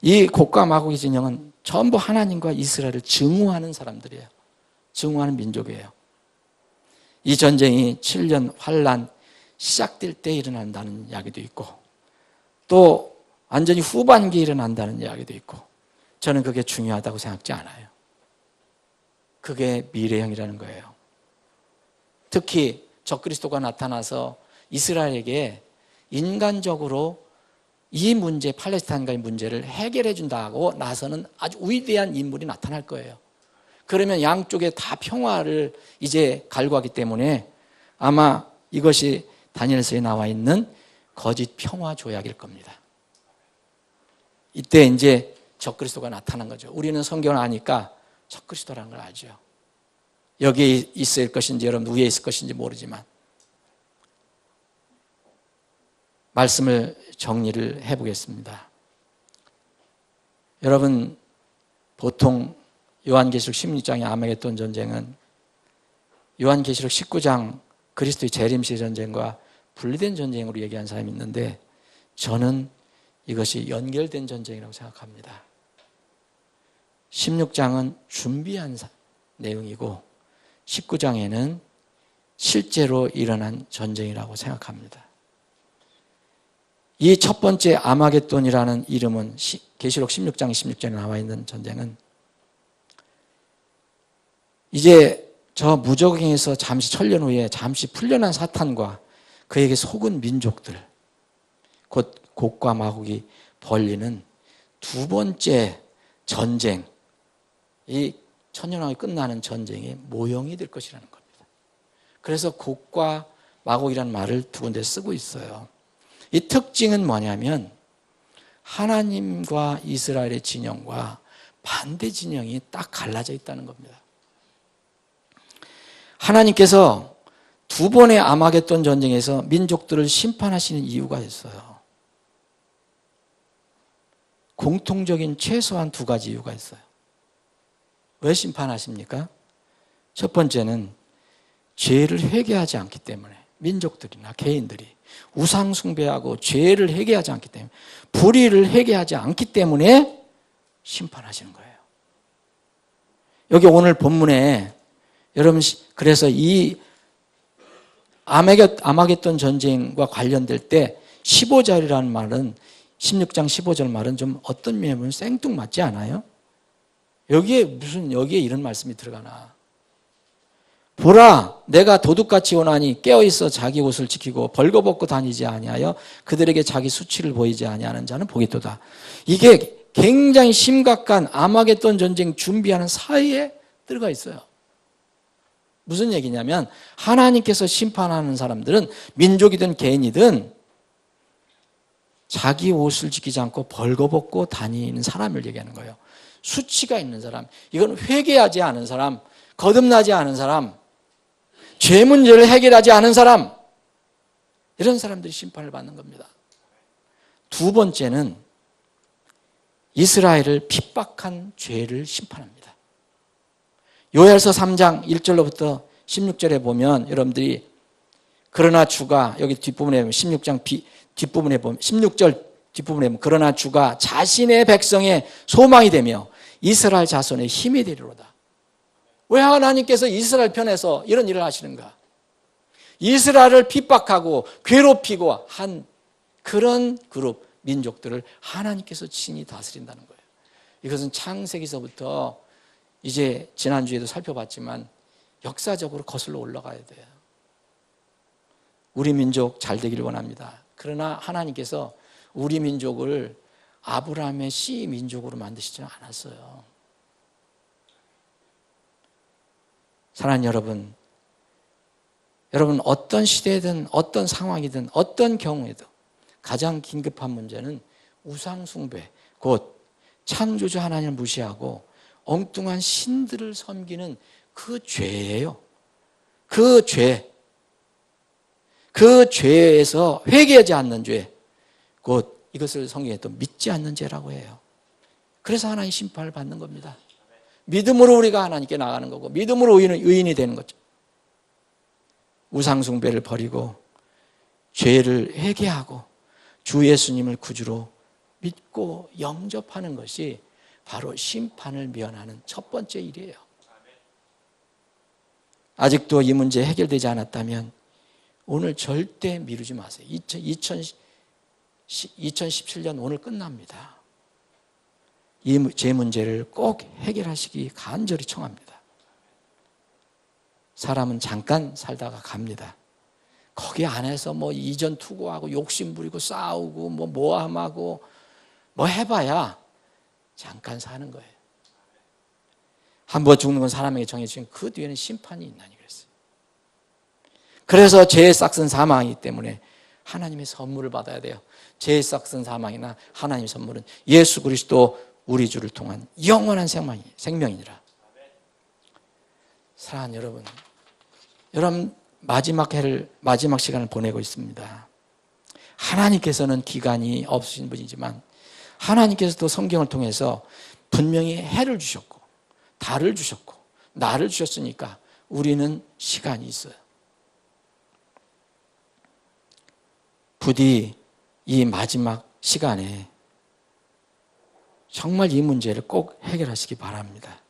이 곡과 마곡의 진영은 전부 하나님과 이스라엘을 증오하는 사람들이에요. 증오하는 민족이에요. 이 전쟁이 7년 환란 시작될 때 일어난다는 이야기도 있고 또 완전히 후반기에 일어난다는 이야기도 있고 저는 그게 중요하다고 생각지 않아요. 그게 미래형이라는 거예요. 특히 적그리스도가 나타나서 이스라엘에게 인간적으로 이 문제, 팔레스타인과의 문제를 해결해 준다고 나서는 아주 위대한 인물이 나타날 거예요. 그러면 양쪽에 다 평화를 이제 갈구하기 때문에 아마 이것이 다니엘서에 나와 있는 거짓 평화 조약일 겁니다. 이때 이제 적그리스도가 나타난 거죠. 우리는 성경을 아니까 적그리스도라는 걸 알죠. 여기에 있을 것인지 여러분 위에 있을 것인지 모르지만 말씀을 정리를 해보겠습니다. 여러분 보통 요한계시록 16장의 아마겟돈 전쟁은 요한계시록 19장 그리스도의 재림시 전쟁과 분리된 전쟁으로 얘기한 사람이 있는데 저는 이것이 연결된 전쟁이라고 생각합니다. 16장은 준비한 내용이고 19장에는 실제로 일어난 전쟁이라고 생각합니다. 이 첫 번째 아마겟돈이라는 이름은 계시록 16장 16절에 나와 있는 전쟁은 이제 저 무적행에서 잠시 천년 후에 잠시 풀려난 사탄과 그에게 속은 민족들 곧 곡과 마곡이 벌리는 두 번째 전쟁, 이 천년왕국이 끝나는 전쟁의 모형이 될 것이라는 겁니다. 그래서 곡과 마곡이라는 말을 두 군데 쓰고 있어요. 이 특징은 뭐냐면 하나님과 이스라엘의 진영과 반대 진영이 딱 갈라져 있다는 겁니다. 하나님께서 두 번의 아마겟돈 전쟁에서 민족들을 심판하시는 이유가 있어요. 공통적인 최소한 두 가지 이유가 있어요. 왜 심판하십니까? 첫 번째는 죄를 회개하지 않기 때문에, 민족들이나 개인들이 우상 숭배하고 죄를 회개하지 않기 때문에, 불의를 회개하지 않기 때문에 심판하시는 거예요. 여기 오늘 본문에 여러분, 그래서 이 아마겟돈 전쟁과 관련될 때 15절이라는 말은, 16장 15절 말은 좀 어떤 면에는 생뚱맞지 않아요? 여기에 이런 말씀이 들어가나. 보라, 내가 도둑같이 오나니 깨어있어 자기 옷을 지키고 벌거벗고 다니지 아니하여 그들에게 자기 수치를 보이지 아니하는 자는 보겠도다. 이게 굉장히 심각한 아마겟돈 전쟁 준비하는 사이에 들어가 있어요. 무슨 얘기냐면 하나님께서 심판하는 사람들은 민족이든 개인이든 자기 옷을 지키지 않고 벌거벗고 다니는 사람을 얘기하는 거예요. 수치가 있는 사람, 이건 회개하지 않은 사람, 거듭나지 않은 사람, 죄 문제를 해결하지 않은 사람, 이런 사람들이 심판을 받는 겁니다. 두 번째는 이스라엘을 핍박한 죄를 심판합니다. 요엘서 3장 1절로부터 16절에 보면 여러분들이 그러나 주가, 여기 뒷부분에 보면 16장 뒷부분에 보면 16절 뒷부분에 보면 그러나 주가 자신의 백성의 소망이 되며 이스라엘 자손의 힘이 되리로다. 왜 하나님께서 이스라엘 편에서 이런 일을 하시는가? 이스라엘을 핍박하고 괴롭히고 한 그런 그룹 민족들을 하나님께서 친히 다스린다는 거예요. 이것은 창세기서부터 이제 지난주에도 살펴봤지만 역사적으로 거슬러 올라가야 돼요. 우리 민족 잘 되기를 원합니다. 그러나 하나님께서 우리 민족을 아브라함의 씨 민족으로 만드시지는 않았어요. 사랑하는 여러분 어떤 시대든 어떤 상황이든 어떤 경우에도 가장 긴급한 문제는 우상 숭배, 곧 창조주 하나님을 무시하고 엉뚱한 신들을 섬기는 그 죄예요. 그 죄에서 회개하지 않는 죄, 곧 이것을 성경에 또 믿지 않는 죄라고 해요. 그래서 하나님 심판을 받는 겁니다. 믿음으로 우리가 하나님께 나가는 거고 믿음으로 의인이 되는 거죠. 우상 숭배를 버리고 죄를 회개하고 주 예수님을 구주로 믿고 영접하는 것이 바로 심판을 면하는 첫 번째 일이에요. 아직도 이 문제 해결되지 않았다면 오늘 절대 미루지 마세요. 2017년 오늘 끝납니다. 제 문제를 꼭 해결하시기 간절히 청합니다. 사람은 잠깐 살다가 갑니다. 거기 안에서 뭐 이전 투구하고 욕심 부리고 싸우고 뭐 모함하고 뭐 해봐야 잠깐 사는 거예요. 한 번 죽는 건 사람에게 정해지면 그 뒤에는 심판이 있나니 그랬어요. 그래서 죄의 싹은 사망이기 때문에 하나님의 선물을 받아야 돼요. 죄의 싹은 사망이나 하나님의 선물은 예수 그리스도 우리 주를 통한 영원한 생명이니라. 사랑하는 여러분 마지막 시간을 보내고 있습니다. 하나님께서는 기간이 없으신 분이지만 하나님께서도 성경을 통해서 분명히 해를 주셨고 달을 주셨고 날을 주셨으니까 우리는 시간이 있어요. 부디 이 마지막 시간에 정말 이 문제를 꼭 해결하시기 바랍니다.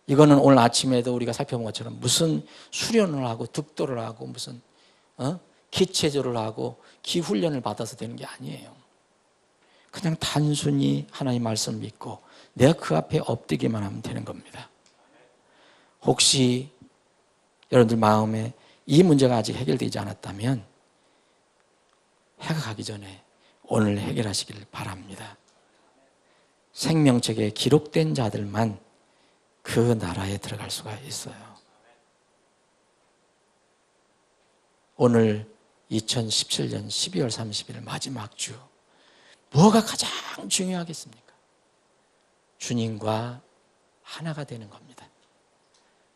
이거는 오늘 아침에도 우리가 살펴본 것처럼 무슨 수련을 하고 득도를 하고 무슨 기체조를 하고 기훈련을 받아서 되는 게 아니에요. 그냥 단순히 하나님의 말씀을 믿고 내가 그 앞에 엎드기만 하면 되는 겁니다. 혹시 여러분들 마음에 이 문제가 아직 해결되지 않았다면 해가 가기 전에 오늘 해결하시길 바랍니다. 생명책에 기록된 자들만 그 나라에 들어갈 수가 있어요. 오늘 2017년 12월 30일 마지막 주, 뭐가 가장 중요하겠습니까? 주님과 하나가 되는 겁니다.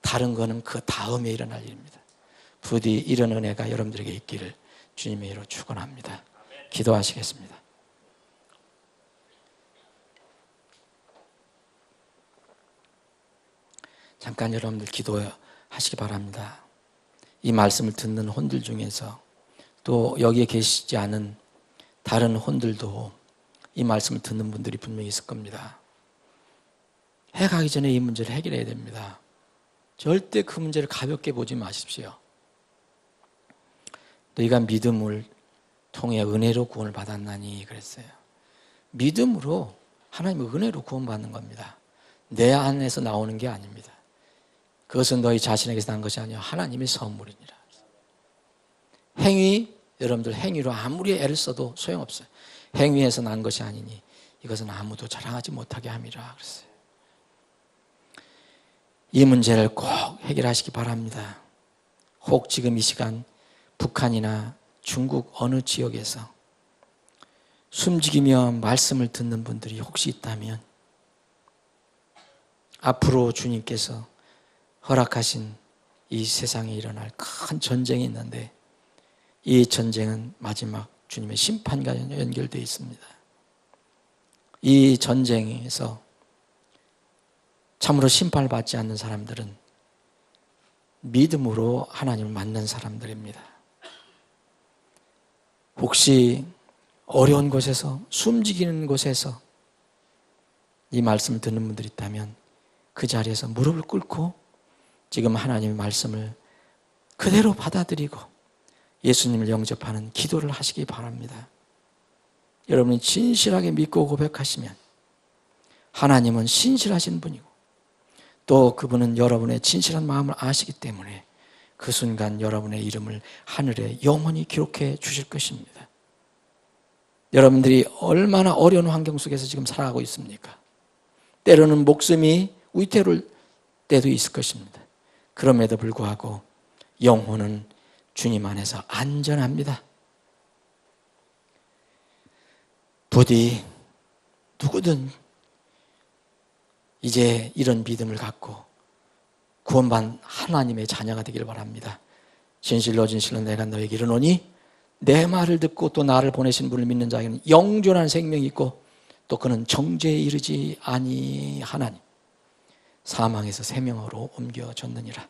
다른 거는 그 다음에 일어날 일입니다. 부디 이런 은혜가 여러분들에게 있기를 주님의 이름으로 축원합니다. 기도하시겠습니다. 잠깐 여러분들 기도하시기 바랍니다. 이 말씀을 듣는 혼들 중에서 또 여기에 계시지 않은 다른 혼들도 이 말씀을 듣는 분들이 분명히 있을 겁니다. 해 가기 전에 이 문제를 해결해야 됩니다. 절대 그 문제를 가볍게 보지 마십시오. 너희가 믿음을 통해 은혜로 구원을 받았나니 그랬어요. 믿음으로 하나님의 은혜로 구원받는 겁니다. 내 안에서 나오는 게 아닙니다. 그것은 너희 자신에게서 난 것이 아니라 하나님의 선물이니라. 행위, 여러분들 행위로 아무리 애를 써도 소용없어요. 행위에서 난 것이 아니니 이것은 아무도 자랑하지 못하게 함이라 그랬어요. 이 문제를 꼭 해결하시기 바랍니다. 혹 지금 이 시간 북한이나 중국 어느 지역에서 숨지기며 말씀을 듣는 분들이 혹시 있다면 앞으로 주님께서 허락하신 이 세상에 일어날 큰 전쟁이 있는데 이 전쟁은 마지막 주님의 심판과 연결되어 있습니다. 이 전쟁에서 참으로 심판을 받지 않는 사람들은 믿음으로 하나님을 만난 사람들입니다. 혹시 어려운 곳에서 숨지기는 곳에서 이 말씀을 듣는 분들이 있다면 그 자리에서 무릎을 꿇고 지금 하나님의 말씀을 그대로 받아들이고 예수님을 영접하는 기도를 하시기 바랍니다. 여러분이 진실하게 믿고 고백하시면 하나님은 신실하신 분이고 또 그분은 여러분의 진실한 마음을 아시기 때문에 그 순간 여러분의 이름을 하늘에 영원히 기록해 주실 것입니다. 여러분들이 얼마나 어려운 환경 속에서 지금 살아가고 있습니까? 때로는 목숨이 위태로울 때도 있을 것입니다. 그럼에도 불구하고 영혼은 주님 안에서 안전합니다. 부디 누구든 이제 이런 믿음을 갖고 구원받은 하나님의 자녀가 되기를 바랍니다. 진실로 진실로 내가 너에게 이르노니 내 말을 듣고 또 나를 보내신 분을 믿는 자에게는 영존한 생명이 있고 또 그는 정죄에 이르지 아니하나니 사망에서 생명으로 옮겨졌느니라.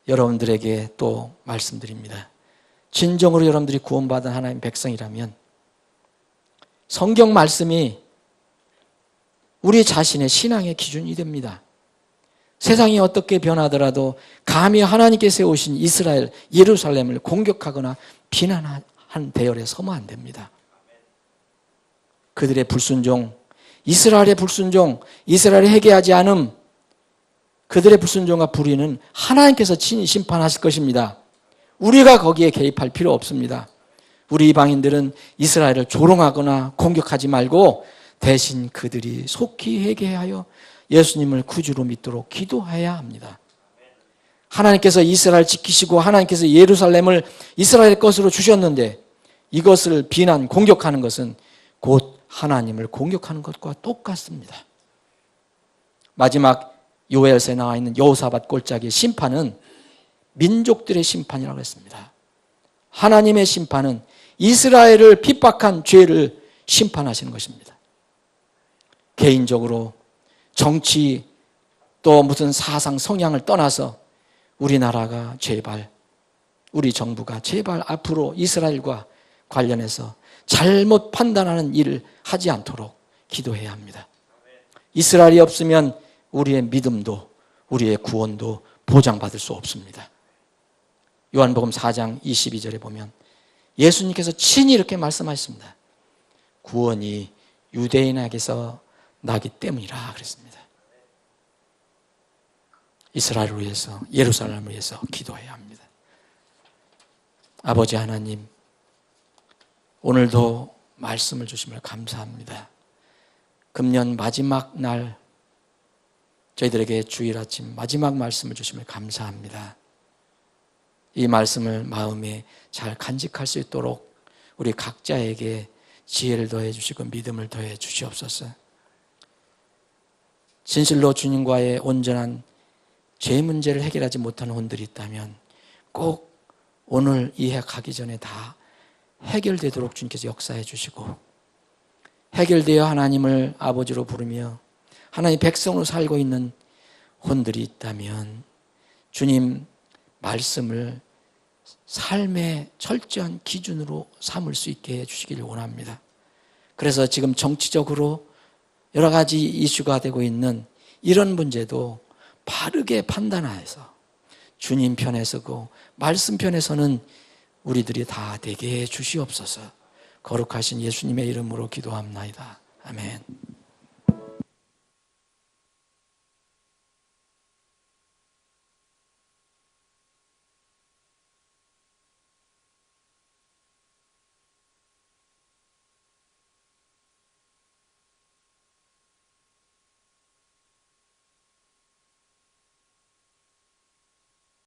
여러분들에게 또 말씀드립니다. 진정으로 여러분들이 구원받은 하나님의 백성이라면 성경 말씀이 우리 자신의 신앙의 기준이 됩니다. 세상이 어떻게 변하더라도 감히 하나님께 세우신 이스라엘, 예루살렘을 공격하거나 비난한 대열에 서면 안 됩니다. 그들의 불순종, 이스라엘의 불순종, 이스라엘이 회개하지 않음, 그들의 불순종과 불의는 하나님께서 친히 심판하실 것입니다. 우리가 거기에 개입할 필요 없습니다. 우리 이방인들은 이스라엘을 조롱하거나 공격하지 말고 대신 그들이 속히 회개하여 예수님을 구주로 믿도록 기도해야 합니다. 하나님께서 이스라엘 지키시고 하나님께서 예루살렘을 이스라엘 것으로 주셨는데 이것을 비난, 공격하는 것은 곧 하나님을 공격하는 것과 똑같습니다. 마지막 요엘서에 나와 있는 여호사밧 골짜기의 심판은 민족들의 심판이라고 했습니다. 하나님의 심판은 이스라엘을 핍박한 죄를 심판하시는 것입니다. 개인적으로 정치 또 무슨 사상 성향을 떠나서 우리나라가 제발, 우리 정부가 제발 앞으로 이스라엘과 관련해서 잘못 판단하는 일을 하지 않도록 기도해야 합니다. 이스라엘이 없으면 우리의 믿음도 우리의 구원도 보장받을 수 없습니다. 요한복음 4장 22절에 보면 예수님께서 친히 이렇게 말씀하셨습니다. 구원이 유대인에게서 나기 때문이라 그랬습니다. 이스라엘을 위해서, 예루살렘을 위해서 기도해야 합니다. 아버지 하나님, 오늘도 말씀을 주심을 감사합니다. 금년 마지막 날 저희들에게 주일 아침 마지막 말씀을 주심을 감사합니다. 이 말씀을 마음에 잘 간직할 수 있도록 우리 각자에게 지혜를 더해 주시고 믿음을 더해 주시옵소서. 진실로 주님과의 온전한 죄 문제를 해결하지 못하는 혼들이 있다면 꼭 오늘 이 해 가기 전에 다 해결되도록 주님께서 역사해 주시고, 해결되어 하나님을 아버지로 부르며 하나님의 백성으로 살고 있는 혼들이 있다면 주님 말씀을 삶의 철저한 기준으로 삼을 수 있게 해주시기를 원합니다. 그래서 지금 정치적으로 여러 가지 이슈가 되고 있는 이런 문제도 바르게 판단하여서 주님 편에 서고 말씀 편에 서는 우리들이 다 되게 해 주시옵소서. 거룩하신 예수님의 이름으로 기도합나이다. 아멘.